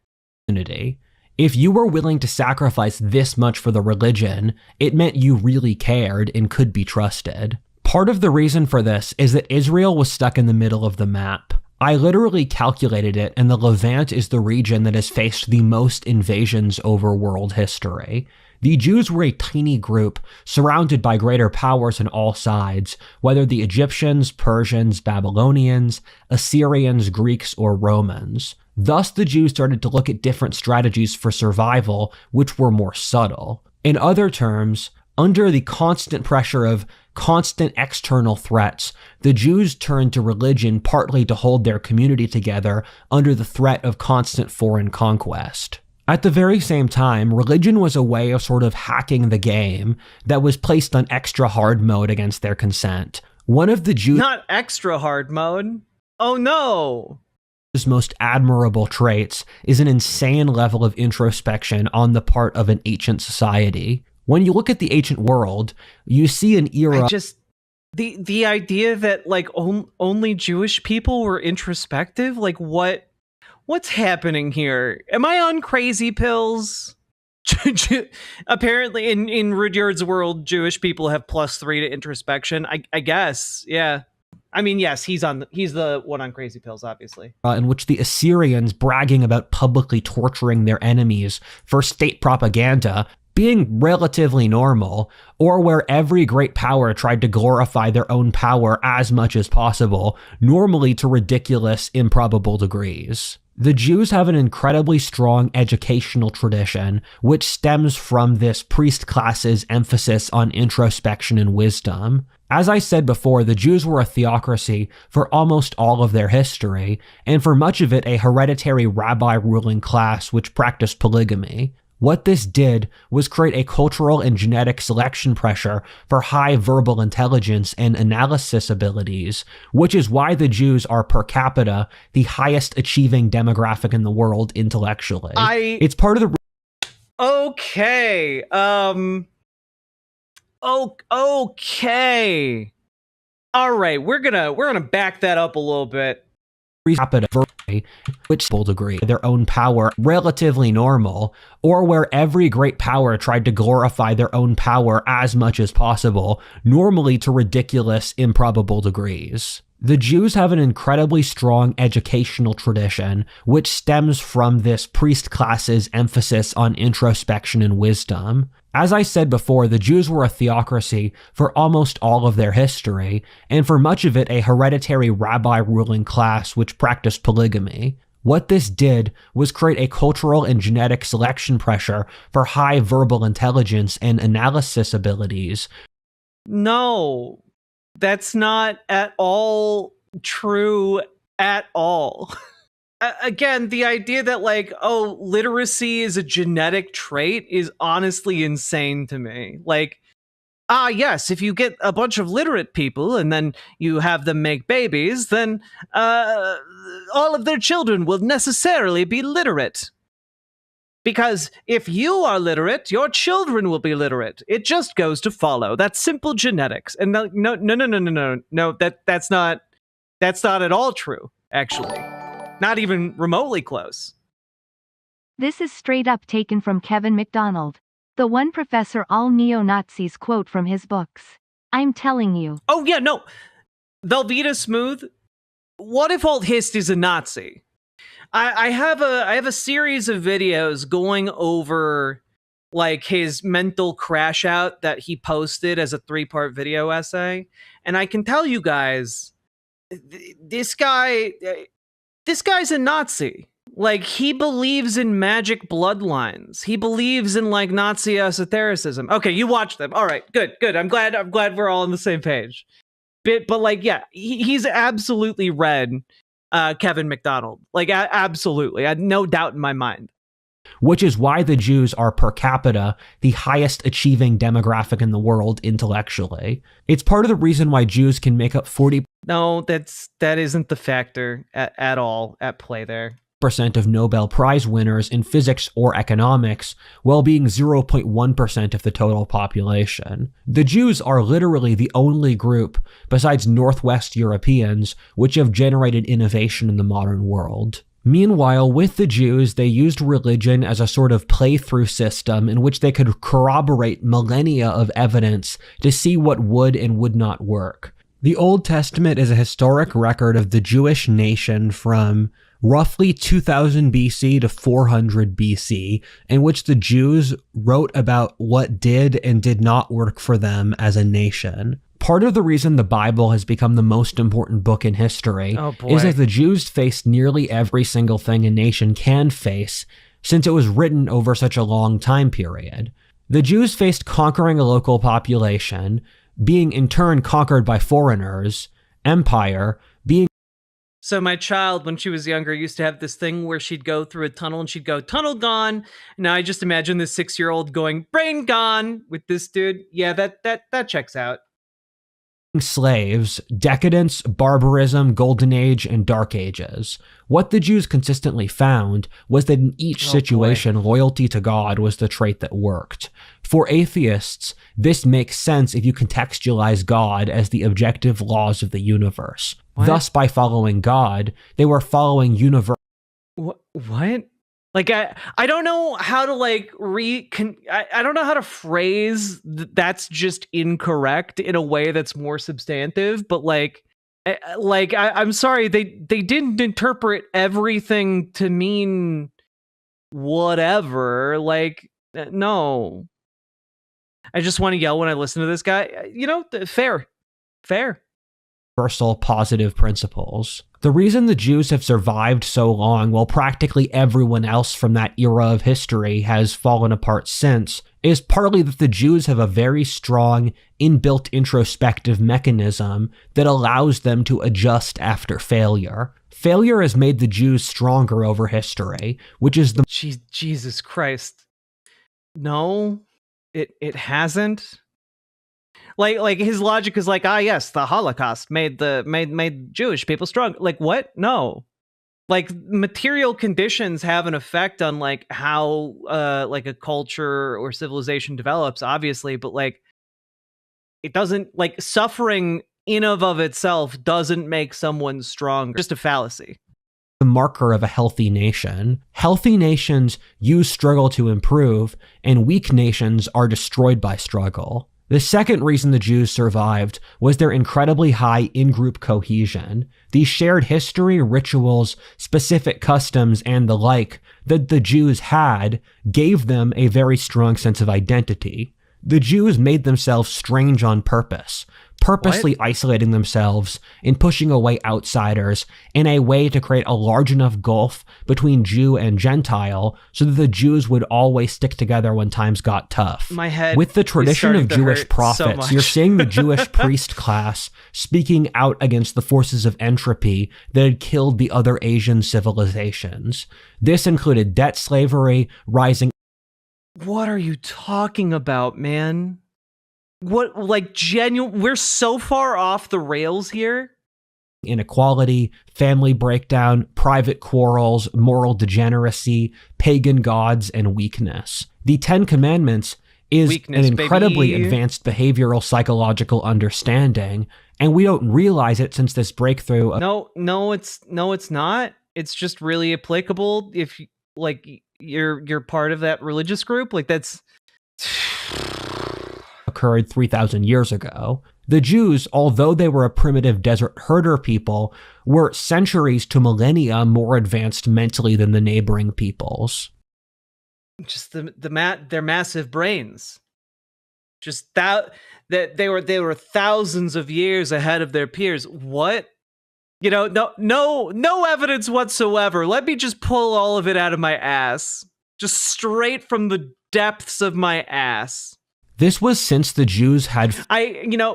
If you were willing to sacrifice this much for the religion, it meant you really cared and could be trusted. Part of the reason for this is that Israel was stuck in the middle of the map. I literally calculated it, and the Levant is the region that has faced the most invasions over world history. The Jews were a tiny group surrounded by greater powers on all sides, whether the Egyptians, Persians, Babylonians, Assyrians, Greeks, or Romans. Thus, the Jews started to look at different strategies for survival, which were more subtle. In other terms, under the constant pressure of constant external threats, the Jews turned to religion partly to hold their community together under the threat of constant foreign conquest. At the very same time, religion was a way of sort of hacking the game that was placed on extra hard mode against their consent. One of the Jews' not extra hard mode. Oh no. Most admirable traits is an insane level of introspection on the part of an ancient society. When you look at the ancient world, you see an era... The idea that like only Jewish people were introspective, like what What's happening here? Am I on crazy pills? Apparently, in Rudyard's world, Jewish people have +3 to introspection. I guess, yeah. I mean, yes, he's the one on crazy pills, obviously. In which the Assyrians bragging about publicly torturing their enemies for state propaganda being relatively normal, or where every great power tried to glorify their own power as much as possible, normally to ridiculous, improbable degrees. The Jews have an incredibly strong educational tradition, which stems from this priest class's emphasis on introspection and wisdom. As I said before, the Jews were a theocracy for almost all of their history, and for much of it a hereditary rabbi ruling class which practiced polygamy. What this did was create a cultural and genetic selection pressure for high verbal intelligence and analysis abilities, which is why the Jews are per capita the highest achieving demographic in the world intellectually. It's part of the... Okay. Okay. All right, we're gonna back that up a little bit. Capita, which degree their own power relatively normal, or where every great power tried to glorify their own power as much as possible, normally to ridiculous, improbable degrees. The Jews have an incredibly strong educational tradition, which stems from this priest class's emphasis on introspection and wisdom. As I said before, the Jews were a theocracy for almost all of their history, and for much of it a hereditary rabbi ruling class which practiced polygamy. What this did was create a cultural and genetic selection pressure for high verbal intelligence and analysis abilities. No, that's not at all true at all. Again, the idea that like, oh, literacy is a genetic trait is honestly insane to me. Like, yes, if you get a bunch of literate people and then you have them make babies, then all of their children will necessarily be literate. Because if you are literate, your children will be literate. It just goes to follow. That's simple genetics. And no, that's not at all true, actually. Not even remotely close. This is straight up taken from Kevin MacDonald, the one professor all neo-Nazis quote from his books. I'm telling you. Oh yeah, no. Velveeta Smooth, Whatifalthist is a Nazi. I have a series of videos going over like his mental crash out that he posted as a 3-part video essay, and I can tell you guys, this guy's a Nazi. Like, he believes in magic bloodlines. He believes in like Nazi esotericism. Okay, you watch them. All right, good. I'm glad we're all on the same page. But like, yeah, he's absolutely read Kevin MacDonald. Like, absolutely. I had no doubt in my mind. Which is why the Jews are per capita the highest achieving demographic in the world intellectually. It's part of the reason why Jews can make up 40%. No, that isn't the factor at all at play there. Of Nobel Prize winners in physics or economics, while being 0.1% of the total population. The Jews are literally the only group, besides Northwest Europeans, which have generated innovation in the modern world. Meanwhile, with the Jews, they used religion as a sort of playthrough system in which they could corroborate millennia of evidence to see what would and would not work. The Old Testament is a historic record of the Jewish nation from roughly 2000 BC to 400 BC, in which the Jews wrote about what did and did not work for them as a nation. Part of the reason the Bible has become the most important book in history is that the Jews faced nearly every single thing a nation can face, since it was written over such a long time period. The Jews faced conquering a local population, being in turn conquered by foreigners, empire, being... So my child, when she was younger, used to have this thing where she'd go through a tunnel and she'd go, tunnel gone. Now I just imagine this 6-year-old going, brain gone with this dude. Yeah, that checks out. Slaves, decadence, barbarism, golden age, and dark ages. What the Jews consistently found was that in each situation, loyalty to God was the trait that worked. For atheists, this makes sense if you contextualize God as the objective laws of the universe. Thus, by following God, they were following universal What? Like I don't know how to like I don't know how to phrase that's just incorrect in a way that's more substantive, but I'm sorry, they didn't interpret everything to mean whatever. No. I just want to yell when I listen to this guy. Fair. Universal positive principles. The reason the Jews have survived so long while practically everyone else from that era of history has fallen apart since is partly that the Jews have a very strong inbuilt introspective mechanism that allows them to adjust after failure. Failure has made the Jews stronger over history, which is the Jesus Christ. No, it hasn't. Like his logic is like, yes, the Holocaust made Jewish people strong. Like, what? No. Like, material conditions have an effect on like how like a culture or civilization develops, obviously, but like it doesn't, like, suffering in of itself doesn't make someone stronger. Just a fallacy. The marker of a healthy nation. Healthy nations use struggle to improve, and weak nations are destroyed by struggle. The second reason the Jews survived was their incredibly high in-group cohesion. These shared history, rituals, specific customs, and the like that the Jews had gave them a very strong sense of identity. The Jews made themselves strange on purpose, purposely isolating themselves and pushing away outsiders in a way to create a large enough gulf between Jew and Gentile so that the Jews would always stick together when times got tough. My head With the tradition of Jewish prophets, so you're seeing the Jewish priest class speaking out against the forces of entropy that had killed the other Asian civilizations. This included debt slavery, rising. What are you talking about, man? What, like, genuine? We're so far off the rails here. Inequality, family breakdown, private quarrels, moral degeneracy, pagan gods, and weakness. The Ten Commandments is an incredibly advanced behavioral psychological understanding, and we don't realize it since this breakthrough. No, it's not. It's just really applicable if like you're part of that religious group. Like, that's occurred 3,000 years ago. The Jews, although they were a primitive desert herder people, were centuries to millennia more advanced mentally than the neighboring peoples. Just their massive brains. Just that they were thousands of years ahead of their peers. What? No evidence whatsoever. Let me just pull all of it out of my ass. Just straight from the depths of my ass. This was since the Jews had...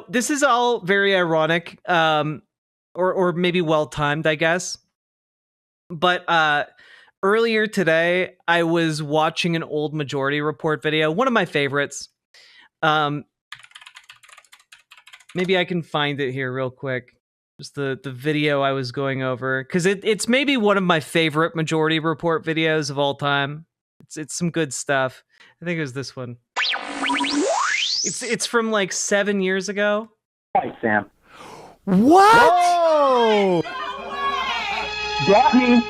this is all very ironic, or maybe well-timed, I guess. But earlier today, I was watching an old Majority Report video, one of my favorites. Maybe I can find it here real quick. Just the video I was going over, because it's maybe one of my favorite Majority Report videos of all time. It's some good stuff. I think it was this one. It's from like 7 years ago. Hi, Sam. What? Whoa! Got me.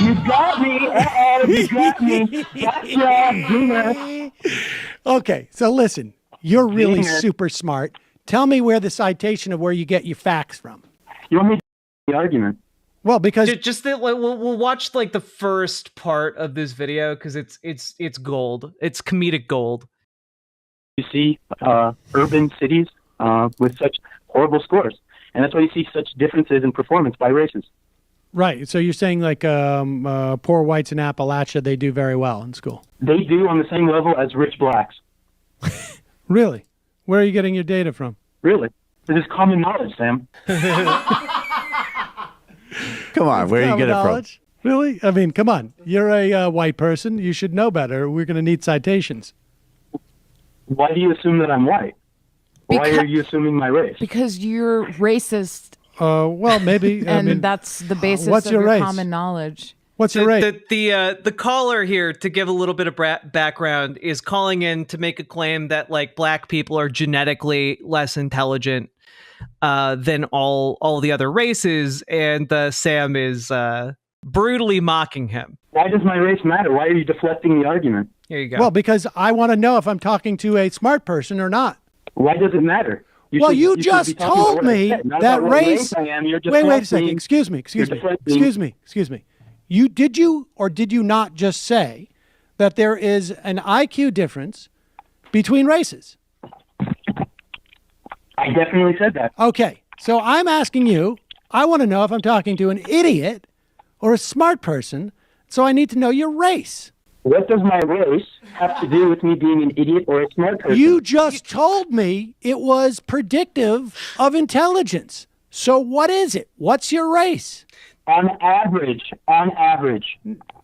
You got me. You got me. Gotcha, Gina. Okay, so listen. You're really super smart. Tell me where the citation of where you get your facts from. You want me to the argument? Well, because we'll watch like the first part of this video because it's gold. It's comedic gold. You see urban cities with such horrible scores, and that's why you see such differences in performance by races. Right. So you're saying like poor whites in Appalachia, they do very well in school. They do on the same level as rich blacks. Really? Where are you getting your data from? Really? This is common knowledge, Sam. Come on, where are you getting it from? Really? I mean, come on. You're a white person. You should know better. We're going to need citations. Why do you assume that I'm white? Why are you assuming my race? Because you're racist. Well, maybe. And that's the basis what's of your your race? common knowledge. What's your race? The caller here, to give a little bit of background, is calling in to make a claim that like black people are genetically less intelligent than all the other races, and Sam is brutally mocking him. Why does my race matter? Why are you deflecting the argument? Here you go. Well, because I want to know if I'm talking to a smart person or not. Why does it matter? You just told me that race. Wait a second. Excuse me. Did you or did you not just say that there is an IQ difference between races? I definitely said that. Okay, so I'm asking you. I want to know if I'm talking to an idiot or a smart person. So I need to know your race. What does my race have to do with me being an idiot or a smart person? You just told me it was predictive of intelligence. So what is it? What's your race? On average.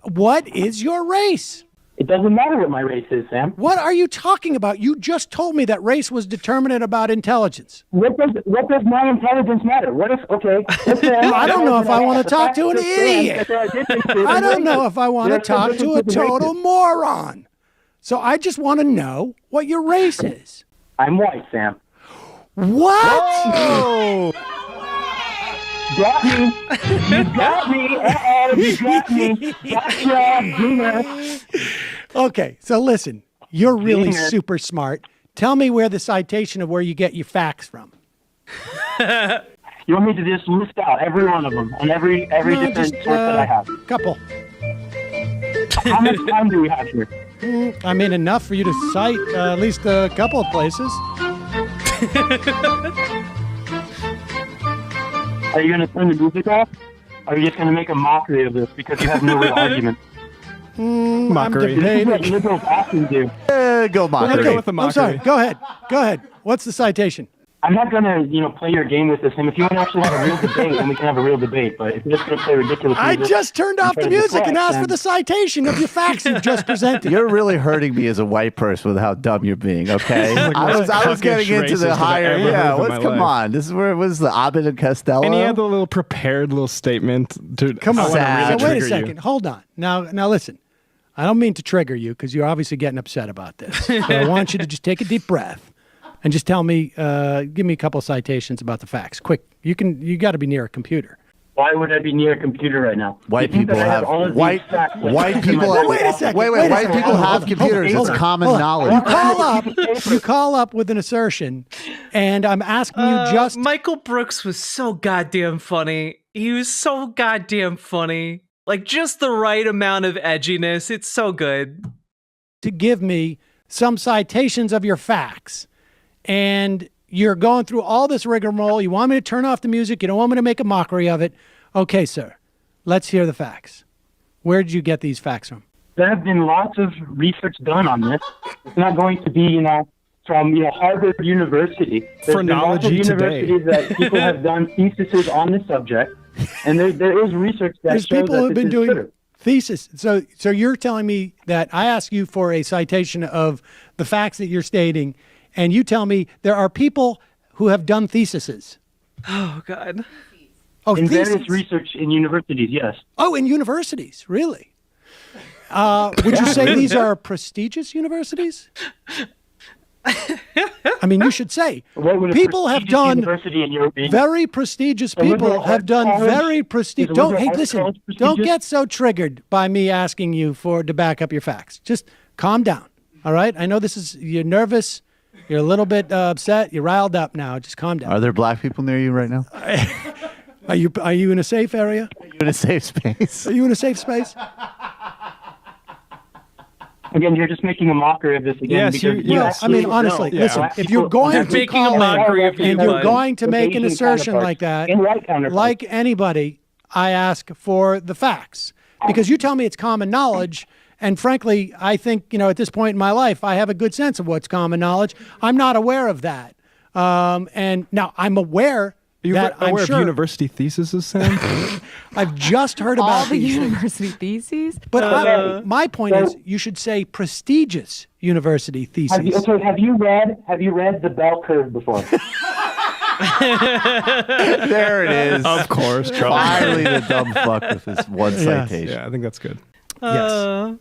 What is your race? It doesn't matter what my race is, Sam. What are you talking about? You just told me that race was determinate about intelligence. What does my intelligence matter? I don't know if I want to talk to an idiot. I don't know if I want to talk to a total moron. So I just want to know what your race is. I'm white, Sam. What? Whoa! Got me. You got me. You got me. Gotcha, Boomer. Okay, so listen. You're really super smart. Tell me where the citation of where you get your facts from. You want me to just list out every one of them and every different source that I have? Couple. How much time do we have here? I mean, enough for you to cite at least a couple of places. Are you going to turn the music off? Or are you just going to make a mockery of this because you have no real argument? Mockery. This is what liberals often do. Go mockery. Okay, I'm sorry. Go ahead. What's the citation? I'm not going to, play your game with this. And if you want to actually have a real debate, then we can have a real debate. But if you're just going to play ridiculous music... I just turned off the music and asked for the citation of your facts you've just presented. You're really hurting me as a white person with how dumb you're being, okay? I was getting into the higher... come on. This is where it was the Abbott and Costello. And he had the little prepared little statement. Come on. Sad. So wait a second. Hold on. Now listen. I don't mean to trigger you because you're obviously getting upset about this. So I want you to just take a deep breath and just tell me, give me a couple of citations about the facts. Quick. You got to be near a computer. Why would I be near a computer right now? White people have white people. Wait a second. Wait. White people have computers. It's common knowledge. You call up with an assertion, and I'm asking you just. Michael Brooks was so goddamn funny. He was so goddamn funny. Like just the right amount of edginess. It's so good. To give me some citations of your facts, and you're going through all this rigmarole. You want me to turn off the music. You don't want me to make a mockery of it. Okay, sir. Let's hear the facts. Where did you get these facts from? There have been lots of research done on this. It's not going to be, from Harvard University. There's been lots of universities that people have done theses on this subject, and there is research that There's shows people that who have been doing true. thesis. So you're telling me that I ask you for a citation of the facts that you're stating, and you tell me there are people who have done theses. Oh, God. Oh, in theses. various research in universities, yes. Oh, in universities, really? Would you say these are prestigious universities? I mean, you should say people have done very prestigious people have done very prestigious. Don't get so triggered by me asking you to back up your facts. Just calm down. All right. I know you're nervous. You're a little bit upset. You're riled up now. Just calm down. Are there black people near you right now? Are you in a safe area? Are you in a safe space? Are you in a safe space? Again, you're just making a mockery of this again. Yes, honestly, listen, if you're going to call and you're going to make an assertion like that, like anybody, I ask for the facts. Because you tell me it's common knowledge, and frankly, I think, at this point in my life, I have a good sense of what's common knowledge. I'm not aware of that. And now I'm aware that I'm aware sure of university theses, Sam? I've just heard about all the these university theses. But my point is, you should say prestigious university theses. Have you read the bell curve before? There it is. Of course. Finally, the dumb fuck with this one citation. Yeah, I think that's good. Yes.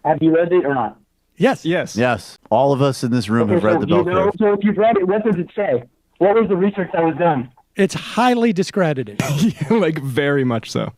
Have you read it or not? Yes. Yes. All of us in this room have read the bell curve. So if you've read it, what does it say? What was the research that was done? It's highly discredited. Like very much so.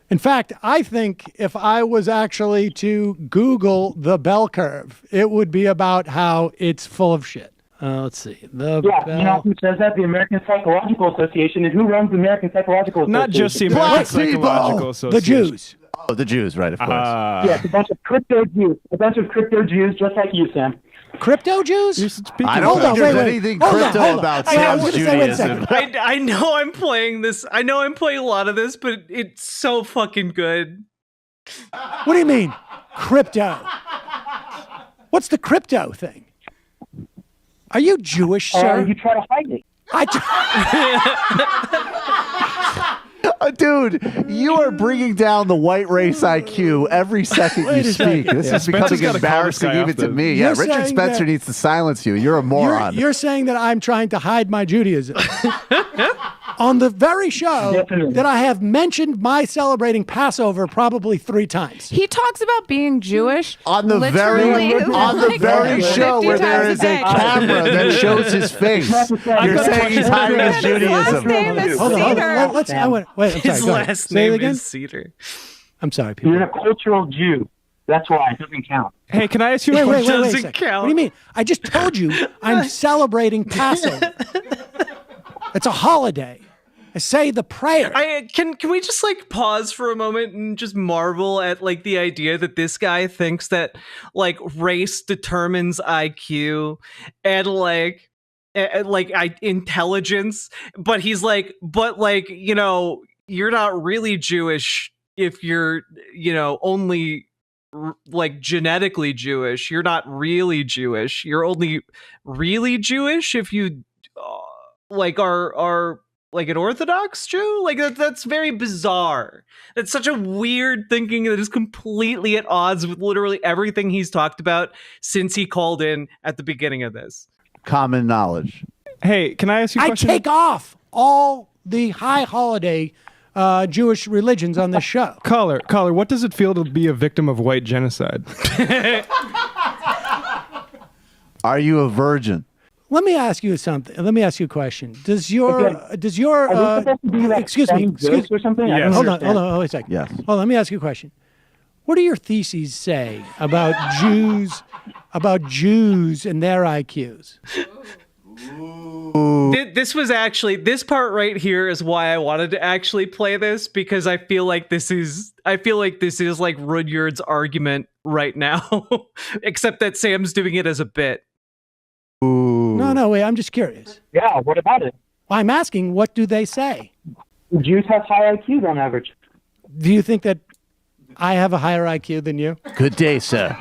In fact, I think if I was actually to Google the bell curve, it would be about how it's full of shit. Let's see. You know who says that? The American Psychological Association. And who runs the American Psychological Association? Not just the American Psychological Association. The Jews. Oh, the Jews, right, of course. Yes, a bunch of crypto Jews. A bunch of crypto Jews just like you, Sam. Crypto Jews? I don't think there's anything crypto about Sam's Judaism. I know I'm playing this. I know I'm playing a lot of this, but it's so fucking good. What do you mean, crypto? What's the crypto thing? Are you Jewish, sir? You try to hide it. Dude, you are bringing down the white race IQ every second you speak. This is becoming embarrassing even to me. Yeah, Richard Spencer needs to silence you. You're a moron. You're saying that I'm trying to hide my Judaism. On the very show that I have mentioned my celebrating Passover probably 3 times. He talks about being Jewish on the very show where there is a camera that shows his face. You're saying he's hiding his Judaism. Hold on. Wait, I'm sorry. His last name is Cedar. I'm sorry, people. You're a cultural Jew. That's why it doesn't count. Hey, can I ask you a question? question? Wait a second. What do you mean? I just told you I'm celebrating Passover. It's a holiday. I say the prayer. Can we just like pause for a moment and just marvel at like the idea that this guy thinks that like race determines IQ and like intelligence, but he's like, you know, you're not really Jewish if you're, you know, only like genetically Jewish. You're not really Jewish. You're only really Jewish if you like are like an Orthodox Jew. Like that's very bizarre. That's such a weird thinking that is completely at odds with literally everything he's talked about since he called in at the beginning of this. Common knowledge. Hey, can I ask you a question? I take off all the high holiday Jewish religions on this show. Caller, what does it feel to be a victim of white genocide? Are you a virgin? Let me ask you something. Let me ask you a question. Does your excuse me or something? Yes. Hold on, wait a second. Yes. Hold on, let me ask you a question. What do your theses say about Jews and their IQs? This part right here is why I wanted to actually play this, because I feel like this is like Rudyard's argument right now, except that Sam's doing it as a bit. No, wait, I'm just curious. Yeah, what about it? I'm asking, what do they say? Jews have high IQs on average. Do you think that I have a higher IQ than you? Good day, sir.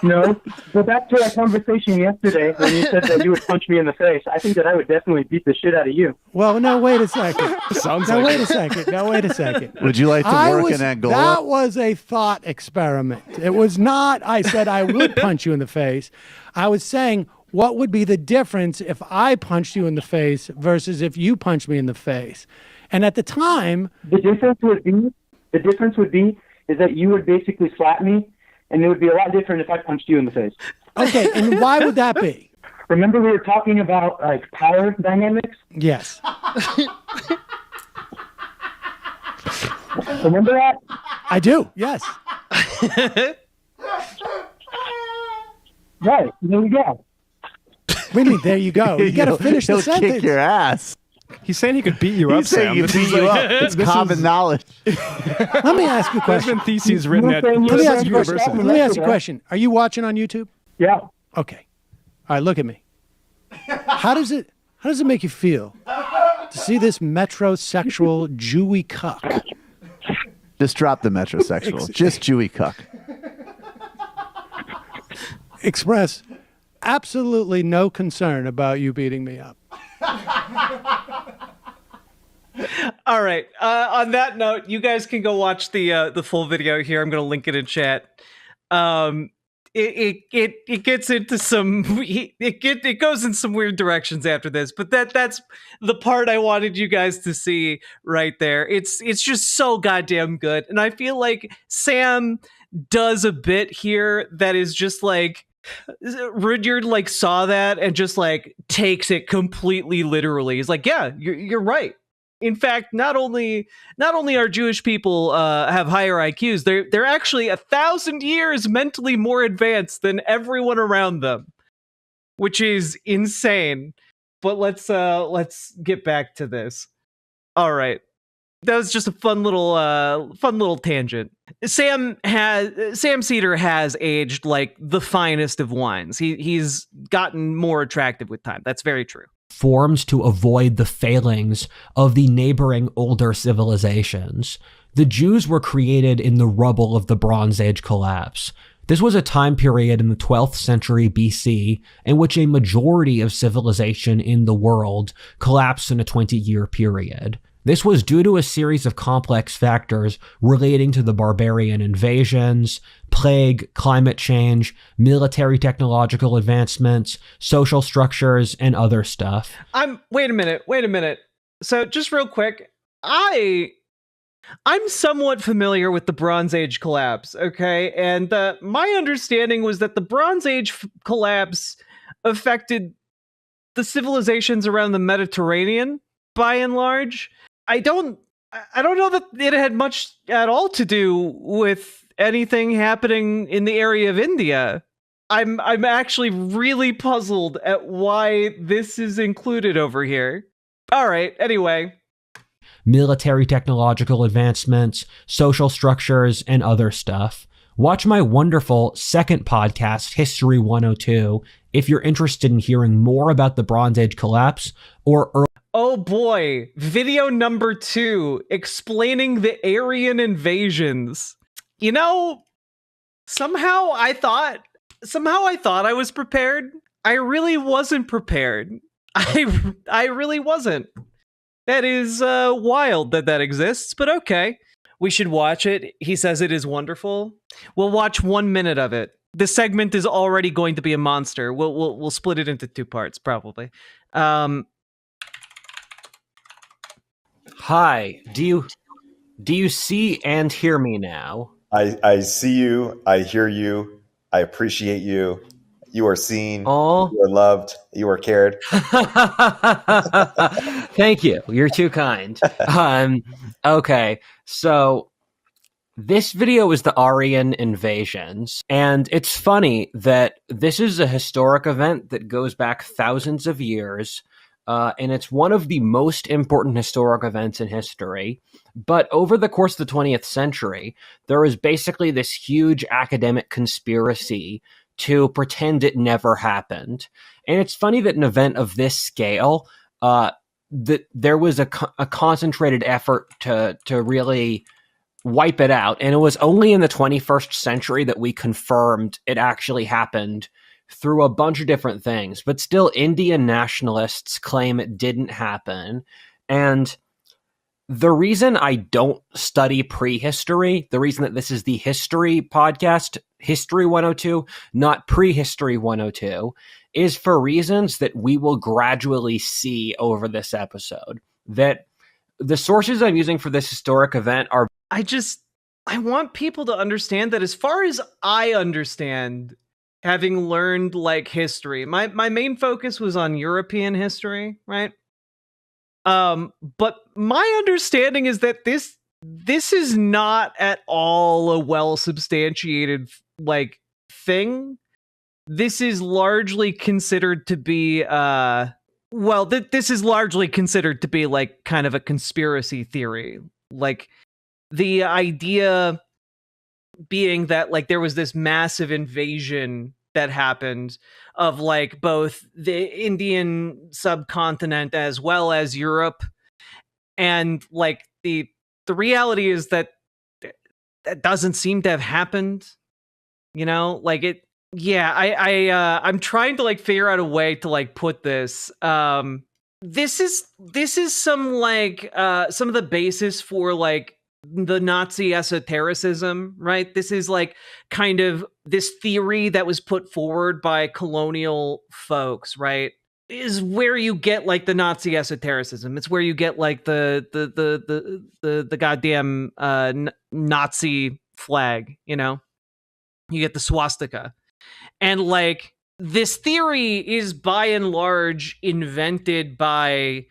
No, but back to our conversation yesterday when you said that you would punch me in the face. I think that I would definitely beat the shit out of you. Well, no, wait a second. Wait a second. Would you like to work in Angola? That was a thought experiment. It was not, I said I would punch you in the face. I was saying, what would be the difference if I punched you in the face versus if you punched me in the face? And at the time... The difference would be is that you would basically slap me, and it would be a lot different if I punched you in the face. Okay, and why would that be? Remember we were talking about like power dynamics? Yes. Remember that? I do, yes. Right, there you go. What do you mean, there you go? You got to finish the sentence. He'll kick your ass. He's saying he could beat you up, Sam. He's saying he beat you up. It's common knowledge. Let me ask you a question. There's been theses written at Let me ask you a question. Are you watching on YouTube? Yeah. Okay. All right, look at me. How does it make you feel to see this metrosexual Jewy cuck? Just drop the metrosexual. Just Jewy cuck. Express absolutely no concern about you beating me up. All right. On that note, you guys can go watch the full video here. I'm going to link it in chat. It gets into some it goes in some weird directions after this, but that's the part I wanted you guys to see right there. It's just so goddamn good, and I feel like Sam does a bit here that is just like Rudyard like saw that and just like takes it completely literally. He's like, yeah, you're right. In fact, not only are Jewish people have higher IQs, they're actually 1,000 years mentally more advanced than everyone around them, which is insane. But let's get back to this. All right. That was just a fun little tangent. Sam Cedar has aged like the finest of wines. He's gotten more attractive with time. That's very true. Formed to avoid the failings of the neighboring older civilizations. The Jews were created in the rubble of the Bronze Age collapse. This was a time period in the 12th century BC in which a majority of civilization in the world collapsed in a 20-year period. This was due to a series of complex factors relating to the barbarian invasions, plague, climate change, military technological advancements, social structures, and other stuff. Wait a minute. So just real quick, I'm somewhat familiar with the Bronze Age collapse, okay? And my understanding was that the Bronze Age collapse affected the civilizations around the Mediterranean, by and large. I don't know that it had much at all to do with anything happening in the area of India. I'm actually really puzzled at why this is included over here. All right, anyway. Military technological advancements, social structures, and other stuff. Watch my wonderful second podcast, History 102, if you're interested in hearing more about the Bronze Age collapse or early. Oh boy, video number 2, explaining the Aryan invasions. You know, somehow I thought I was prepared. I really wasn't prepared. I really wasn't. That is wild that exists, but okay. We should watch it. He says it is wonderful. We'll watch 1 minute of it. This segment is already going to be a monster. We'll split it into 2 parts, probably. Hi, do you see and hear me now? I see you, I hear you, I appreciate you. You are seen, you are loved, you are cared. Thank you. You're too kind. Okay, so this video is the Aryan invasions, and it's funny that this is a historic event that goes back thousands of years. And it's one of the most important historic events in history. But over the course of the 20th century, there was basically this huge academic conspiracy to pretend it never happened. And it's funny that an event of this scale, that there was a concentrated effort to really wipe it out. And it was only in the 21st century that we confirmed it actually happened through a bunch of different things, but still Indian nationalists claim it didn't happen. And the reason I don't study prehistory, the reason that this is the history podcast, History 102, not Prehistory 102, is for reasons that we will gradually see over this episode. That the sources I'm using for this historic event are... I want people to understand that as far as I understand, having learned like history, my main focus was on European history, right? But my understanding is that this is not at all a well substantiated like thing. This is largely considered to be this is largely considered to be like kind of a conspiracy theory. Like the idea being that like there was this massive invasion that happened of like both the Indian subcontinent as well as Europe, and like the reality is that doesn't seem to have happened, you know, like it. Yeah, I'm trying to like figure out a way to like put this. This is some like some of the basis for like the Nazi esotericism, right? This is like kind of this theory that was put forward by colonial folks, right? Is where you get like the Nazi esotericism. It's where you get like the goddamn Nazi flag, you know? You get the swastika. And like this theory is by and large invented by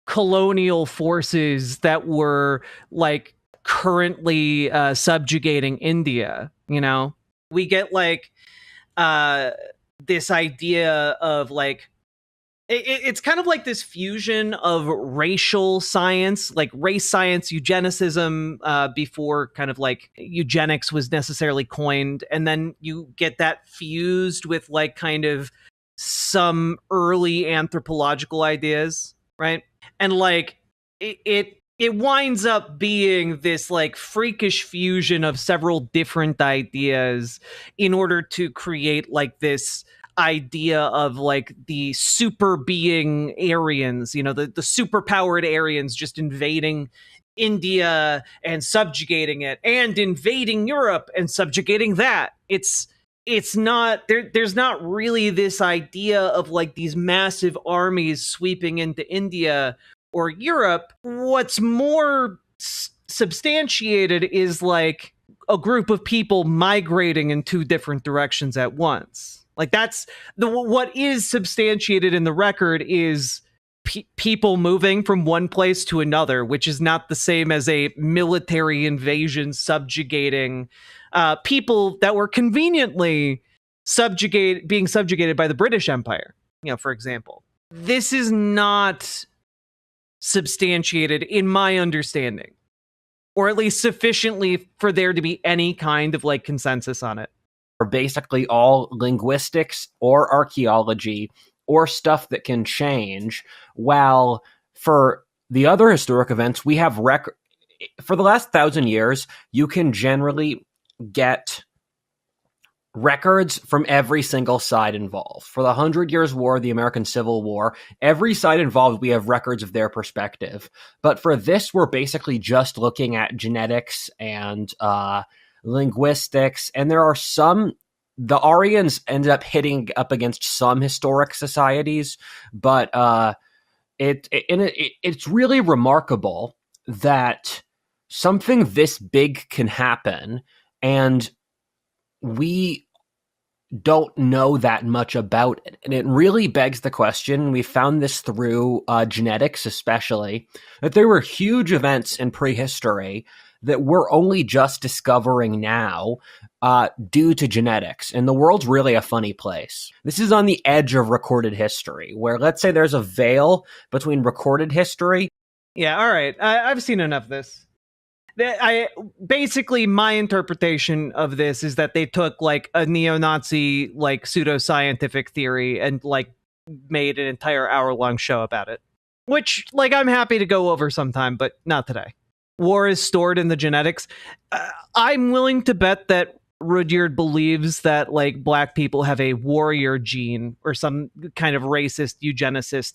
colonial forces that were like currently subjugating India. You know, we get like this idea of like it's kind of like this fusion of racial science, like race science, eugenicism, before kind of like eugenics was necessarily coined. And then you get that fused with like kind of some early anthropological ideas, right? And like it winds up being this like freakish fusion of several different ideas in order to create like this idea of like the super being Aryans, you know, the super powered Aryans just invading India and subjugating it, and invading Europe and subjugating that. It's not there's not really this idea of like these massive armies sweeping into India or Europe. What's more substantiated is like a group of people migrating in two different directions at once. Like that's what is substantiated in the record is people moving from one place to another, which is not the same as a military invasion subjugating people that were conveniently being subjugated by the British Empire, you know, for example. This is not substantiated in my understanding, or at least sufficiently for there to be any kind of like consensus on it. Are basically all linguistics or archaeology or stuff that can change, while for the other historic events we have for the last 1,000 years you can generally get records from every single side involved. For the 100 Years' War, the American Civil War, every side involved, we have records of their perspective. But for this, we're basically just looking at genetics and linguistics, and there are the Aryans ended up hitting up against some historic societies, but it's really remarkable that something this big can happen, and we don't know that much about it. And it really begs the question, we found this through genetics especially, that there were huge events in prehistory that we're only just discovering now due to genetics. And the world's really a funny place. This is on the edge of recorded history, where let's say there's a veil between recorded history. Yeah, all right. I've seen enough of this. Basically, my interpretation of this is that they took like a neo-Nazi like pseudoscientific theory and like made an entire hour-long show about it. Which, like, I'm happy to go over sometime, but not today. War is stored in the genetics. I'm willing to bet that Rudyard believes that like black people have a warrior gene or some kind of racist eugenicist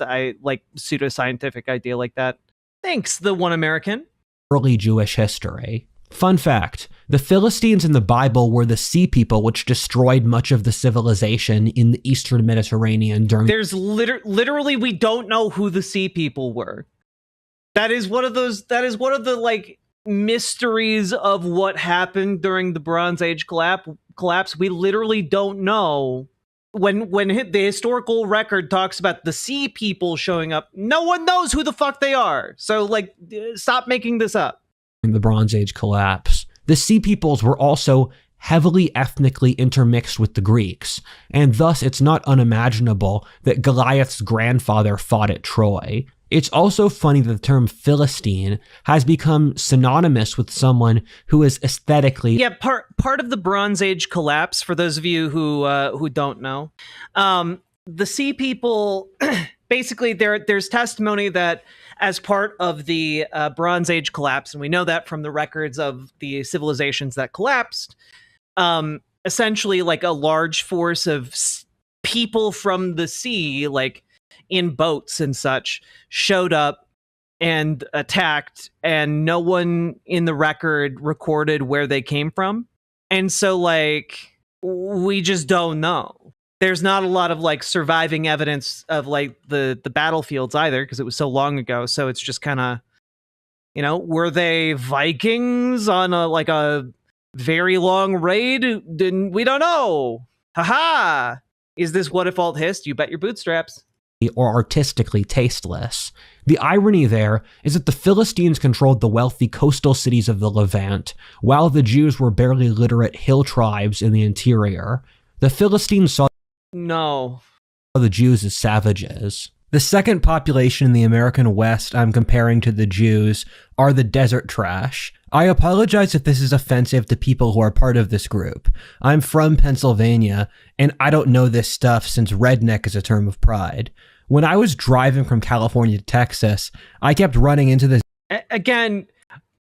pseudoscientific idea like that. Thanks, the one American. Early Jewish history. Fun fact, the Philistines in the Bible were the sea people which destroyed much of the civilization in the Eastern Mediterranean during... There's literally, we don't know who the sea people were. That is one of the like mysteries of what happened during the Bronze Age collapse. We literally don't know. When the historical record talks about the sea people showing up, no one knows who the fuck they are. So like, stop making this up. In the Bronze Age collapse, the sea peoples were also heavily ethnically intermixed with the Greeks, and thus it's not unimaginable that Goliath's grandfather fought at Troy. It's also funny that the term Philistine has become synonymous with someone who is aesthetically... Yeah, part of the Bronze Age collapse, for those of you who don't know, the sea people, basically there's testimony that as part of the Bronze Age collapse, and we know that from the records of the civilizations that collapsed, essentially like a large force of people from the sea, like in boats and such, showed up and attacked, and no one in the record recorded where they came from. And so like we just don't know. There's not a lot of like surviving evidence of like the battlefields either, because it was so long ago. So it's just kind of, you know, were they Vikings on a very long raid? We don't know. Haha! Is this Whatifalthist? You bet your bootstraps. Or artistically tasteless. The irony there is that the Philistines controlled the wealthy coastal cities of the Levant, while the Jews were barely literate hill tribes in the interior. The Philistines saw the Jews as savages. The second population in the American West I'm comparing to the Jews are the desert trash. I apologize if this is offensive to people who are part of this group. I'm from Pennsylvania, and I don't know this stuff since redneck is a term of pride. When I was driving from California to Texas, I kept running into this. Again,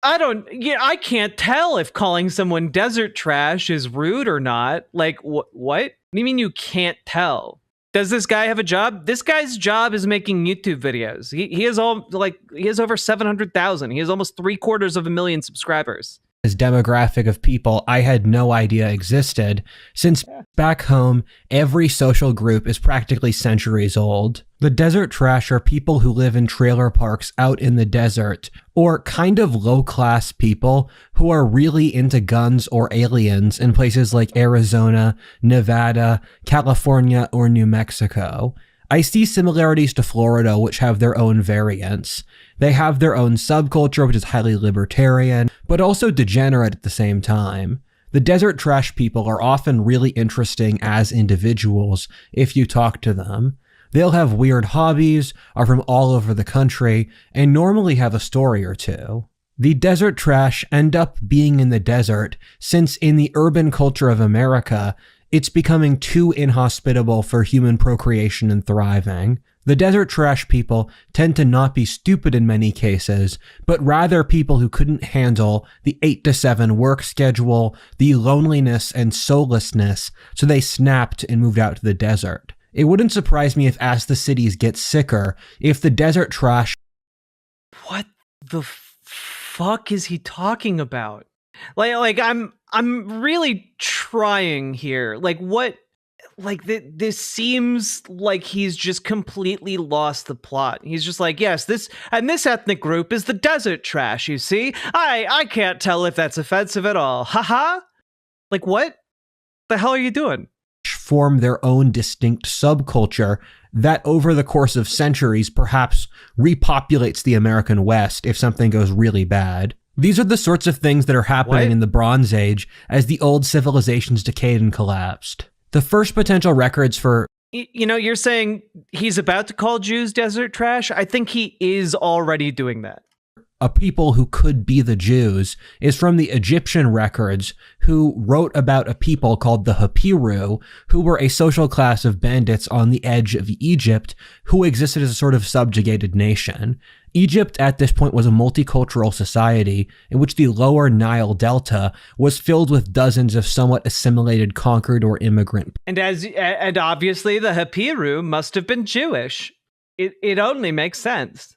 I can't tell if calling someone desert trash is rude or not. Like, what? What do you mean you can't tell? Does this guy have a job? This guy's job is making YouTube videos. He has over 700,000. He has almost 750,000 subscribers. This demographic of people I had no idea existed, since back home, every social group is practically centuries old. The desert trash are people who live in trailer parks out in the desert, or kind of low-class people who are really into guns or aliens in places like Arizona, Nevada, California, or New Mexico. I see similarities to Florida, which have their own variants. They have their own subculture, which is highly libertarian, but also degenerate at the same time. The desert trash people are often really interesting as individuals if you talk to them. They'll have weird hobbies, are from all over the country, and normally have a story or two. The desert trash end up being in the desert since in the urban culture of America, it's becoming too inhospitable for human procreation and thriving. The desert trash people tend to not be stupid in many cases, but rather people who couldn't handle the 8 to 7 work schedule, the loneliness and soullessness, so they snapped and moved out to the desert. It wouldn't surprise me if as the cities get sicker, if the desert trash... What the fuck is he talking about? Like I'm really trying here. Like what? Like this seems like he's just completely lost the plot. He's just like, yes, this ethnic group is the desert trash. You see, I can't tell if that's offensive at all. Haha. Like what? The hell are you doing? Form their own distinct subculture that over the course of centuries perhaps repopulates the American West if something goes really bad. These are the sorts of things that are happening in the Bronze Age as the old civilizations decayed and collapsed. The first potential records for... You're saying he's about to call Jews desert trash? I think he is already doing that. A people who could be the Jews is from the Egyptian records, who wrote about a people called the Hapiru, who were a social class of bandits on the edge of Egypt, who existed as a sort of subjugated nation. Egypt at this point was a multicultural society in which the lower Nile Delta was filled with dozens of somewhat assimilated, conquered, or immigrant. And obviously the Hapiru must have been Jewish. It only makes sense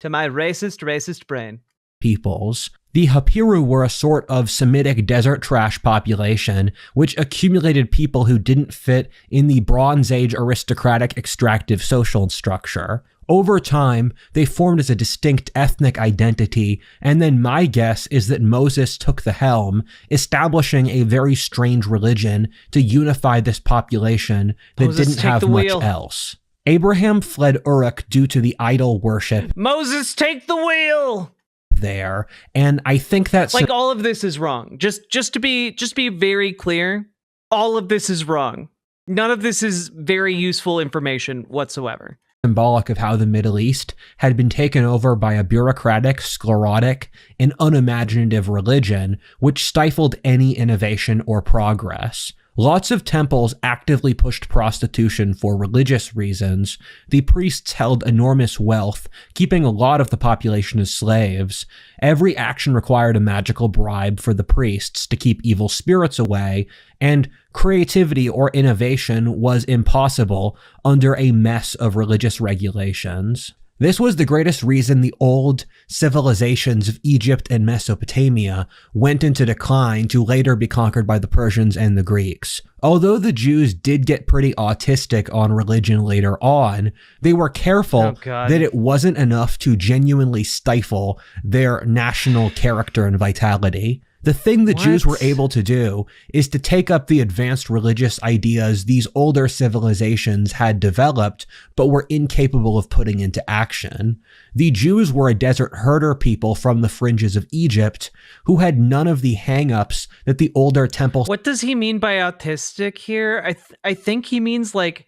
to my racist brain. Peoples. The Hapiru were a sort of Semitic desert trash population, which accumulated people who didn't fit in the Bronze Age aristocratic extractive social structure. Over time, they formed as a distinct ethnic identity, and then my guess is that Moses took the helm, establishing a very strange religion to unify this population that didn't have much else. Abraham fled Uruk due to the idol worship. Moses, take the wheel! There, and I think that's... Like, all of this is wrong. Just to be very clear, all of this is wrong. None of this is very useful information whatsoever. Symbolic of how the Middle East had been taken over by a bureaucratic, sclerotic, and unimaginative religion, which stifled any innovation or progress. Lots of temples actively pushed prostitution for religious reasons. The priests held enormous wealth, keeping a lot of the population as slaves. Every action required a magical bribe for the priests to keep evil spirits away, and creativity or innovation was impossible under a mess of religious regulations. This was the greatest reason the old civilizations of Egypt and Mesopotamia went into decline to later be conquered by the Persians and the Greeks. Although the Jews did get pretty autistic on religion later on, they were careful that it wasn't enough to genuinely stifle their national character and vitality. The thing the Jews were able to do is to take up the advanced religious ideas these older civilizations had developed, but were incapable of putting into action. The Jews were a desert herder people from the fringes of Egypt who had none of the hang-ups that the older temple... What does he mean by autistic here? I think he means like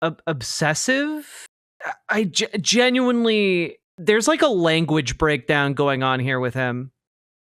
obsessive? I genuinely... There's like a language breakdown going on here with him.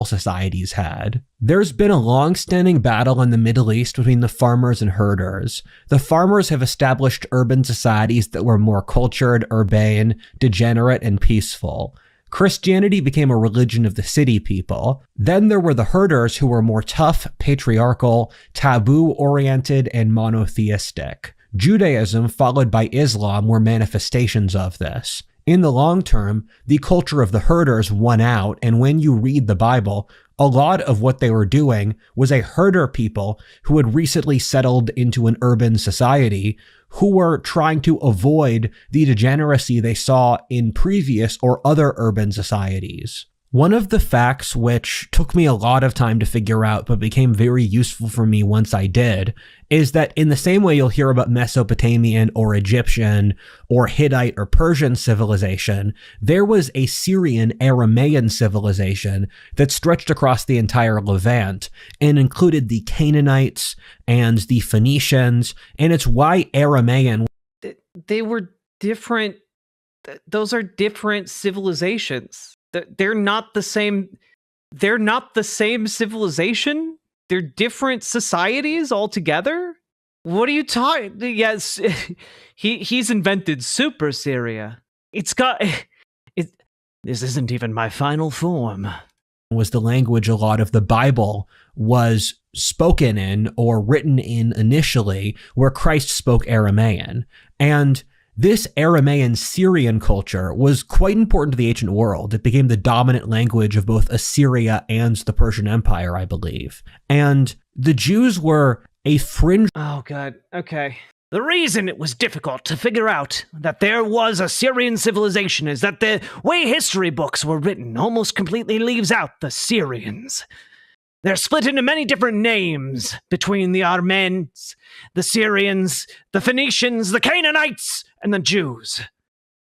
Societies had. There's been a long-standing battle in the Middle East between the farmers and herders. The farmers have established urban societies that were more cultured, urbane, degenerate, and peaceful. Christianity became a religion of the city people. Then there were the herders who were more tough, patriarchal, taboo-oriented, and monotheistic. Judaism, followed by Islam, were manifestations of this. In the long term, the culture of the herders won out, and when you read the Bible, a lot of what they were doing was a herder people who had recently settled into an urban society who were trying to avoid the degeneracy they saw in previous or other urban societies. One of the facts which took me a lot of time to figure out but became very useful for me once I did is that in the same way you'll hear about Mesopotamian or Egyptian or Hittite or Persian civilization, there was a Syrian Aramaean civilization that stretched across the entire Levant and included the Canaanites and the Phoenicians, and it's why Aramaean... They were different. Those are different civilizations. They're not the same. They're not the same civilization. They're different societies altogether. What are you talking? Yes, he's invented Super Syria. It's got it. This isn't even my final form. Was the language a lot of the Bible was spoken in or written in initially, where Christ spoke Aramaean. And this Aramaean Syrian culture was quite important to the ancient world. It became the dominant language of both Assyria and the Persian Empire, I believe. And the Jews were a fringe... Oh, God. Okay. The reason it was difficult to figure out that there was a Syrian civilization is that the way history books were written almost completely leaves out the Syrians. They're split into many different names between the Armenians, the Syrians, the Phoenicians, the Canaanites, and the Jews.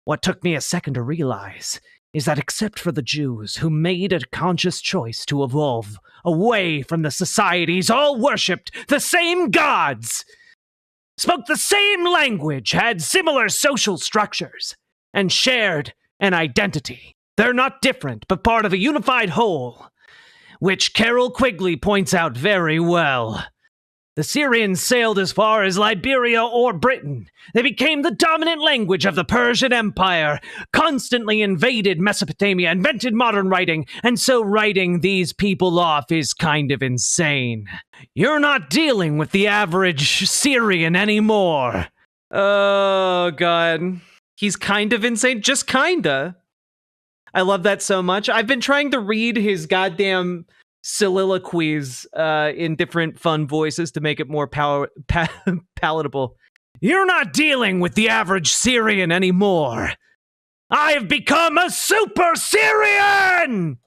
What took me a second to realize is that except for the Jews, who made a conscious choice to evolve away from the societies all worshipped the same gods, spoke the same language, had similar social structures, and shared an identity, they're not different, but part of a unified whole, which Carol Quigley points out very well. The Syrians sailed as far as Liberia or Britain. They became the dominant language of the Persian Empire, constantly invaded Mesopotamia, invented modern writing, and so writing these people off is kind of insane. You're not dealing with the average Syrian anymore. Oh, God. He's kind of insane. Just kinda. I love that so much. I've been trying to read his goddamn soliloquies in different fun voices to make it more palatable. You're not dealing with the average Syrian anymore. I've become a Super Syrian!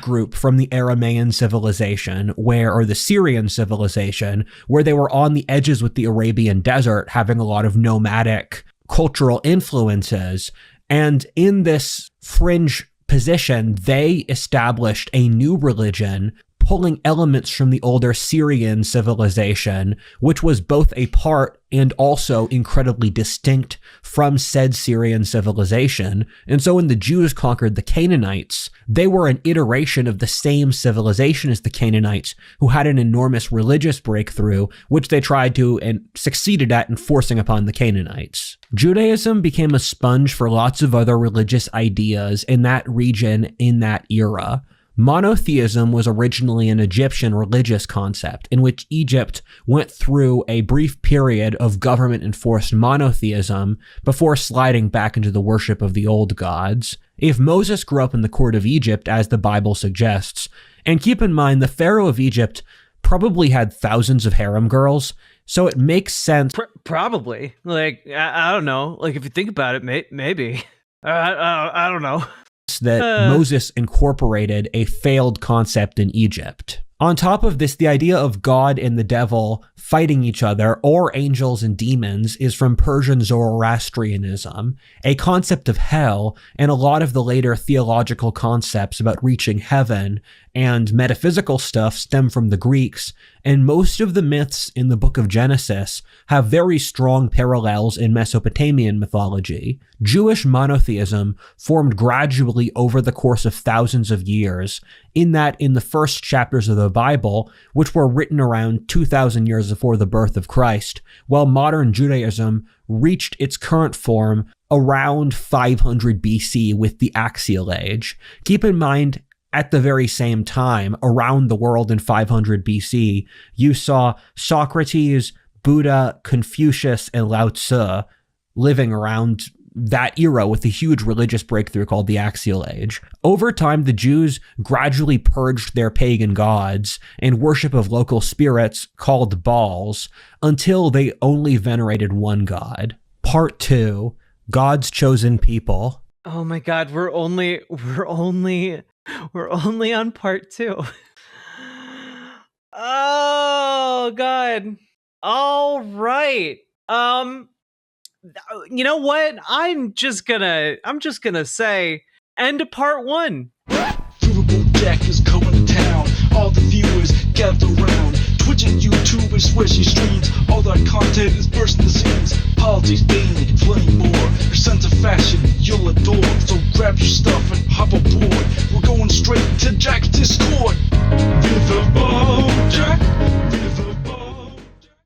Group from the Aramaean civilization, or the Syrian civilization, where they were on the edges with the Arabian desert, having a lot of nomadic cultural influences. And in this fringe position, they established a new religion, pulling elements from the older Syrian civilization, which was both a part and also incredibly distinct from said Syrian civilization. And so when the Jews conquered the Canaanites, they were an iteration of the same civilization as the Canaanites, who had an enormous religious breakthrough, which they tried to and succeeded at enforcing upon the Canaanites. Judaism became a sponge for lots of other religious ideas in that region in that era. Monotheism was originally an Egyptian religious concept in which Egypt went through a brief period of government-enforced monotheism before sliding back into the worship of the old gods. If Moses grew up in the court of Egypt, as the Bible suggests, and keep in mind the Pharaoh of Egypt probably had thousands of harem girls, so it makes sense. Probably. Like, I don't know. Like, if you think about it, maybe. I don't know. that Moses incorporated a failed concept in Egypt. On top of this, the idea of God and the devil fighting each other, or angels and demons, is from Persian Zoroastrianism. A concept of hell and a lot of the later theological concepts about reaching heaven and metaphysical stuff stem from the Greeks, and most of the myths in the book of Genesis have very strong parallels in Mesopotamian mythology. Jewish monotheism formed gradually over the course of thousands of years, in that in the first chapters of the Bible, which were written around 2,000 years before the birth of Christ, while modern Judaism reached its current form around 500 BC with the Axial Age. Keep in mind, at the very same time, around the world in 500 BC, you saw Socrates, Buddha, Confucius, and Lao Tzu living around that era with a huge religious breakthrough called the Axial Age. Over time, the Jews gradually purged their pagan gods and worship of local spirits called Baals until they only venerated one god. Part 2, God's Chosen People. Oh my God, we're only on part 2. Oh God. All right. You know what? I'm just gonna say end of part 1. Riverboat Jack is coming to town. All the viewers gather round. Twitch and YouTube is where she streams. All that content is bursting the scenes. Politics, gaming, plenty more. Her sense of fashion you'll adore. So grab your stuff and hop aboard. We're going straight to Jack's Discord.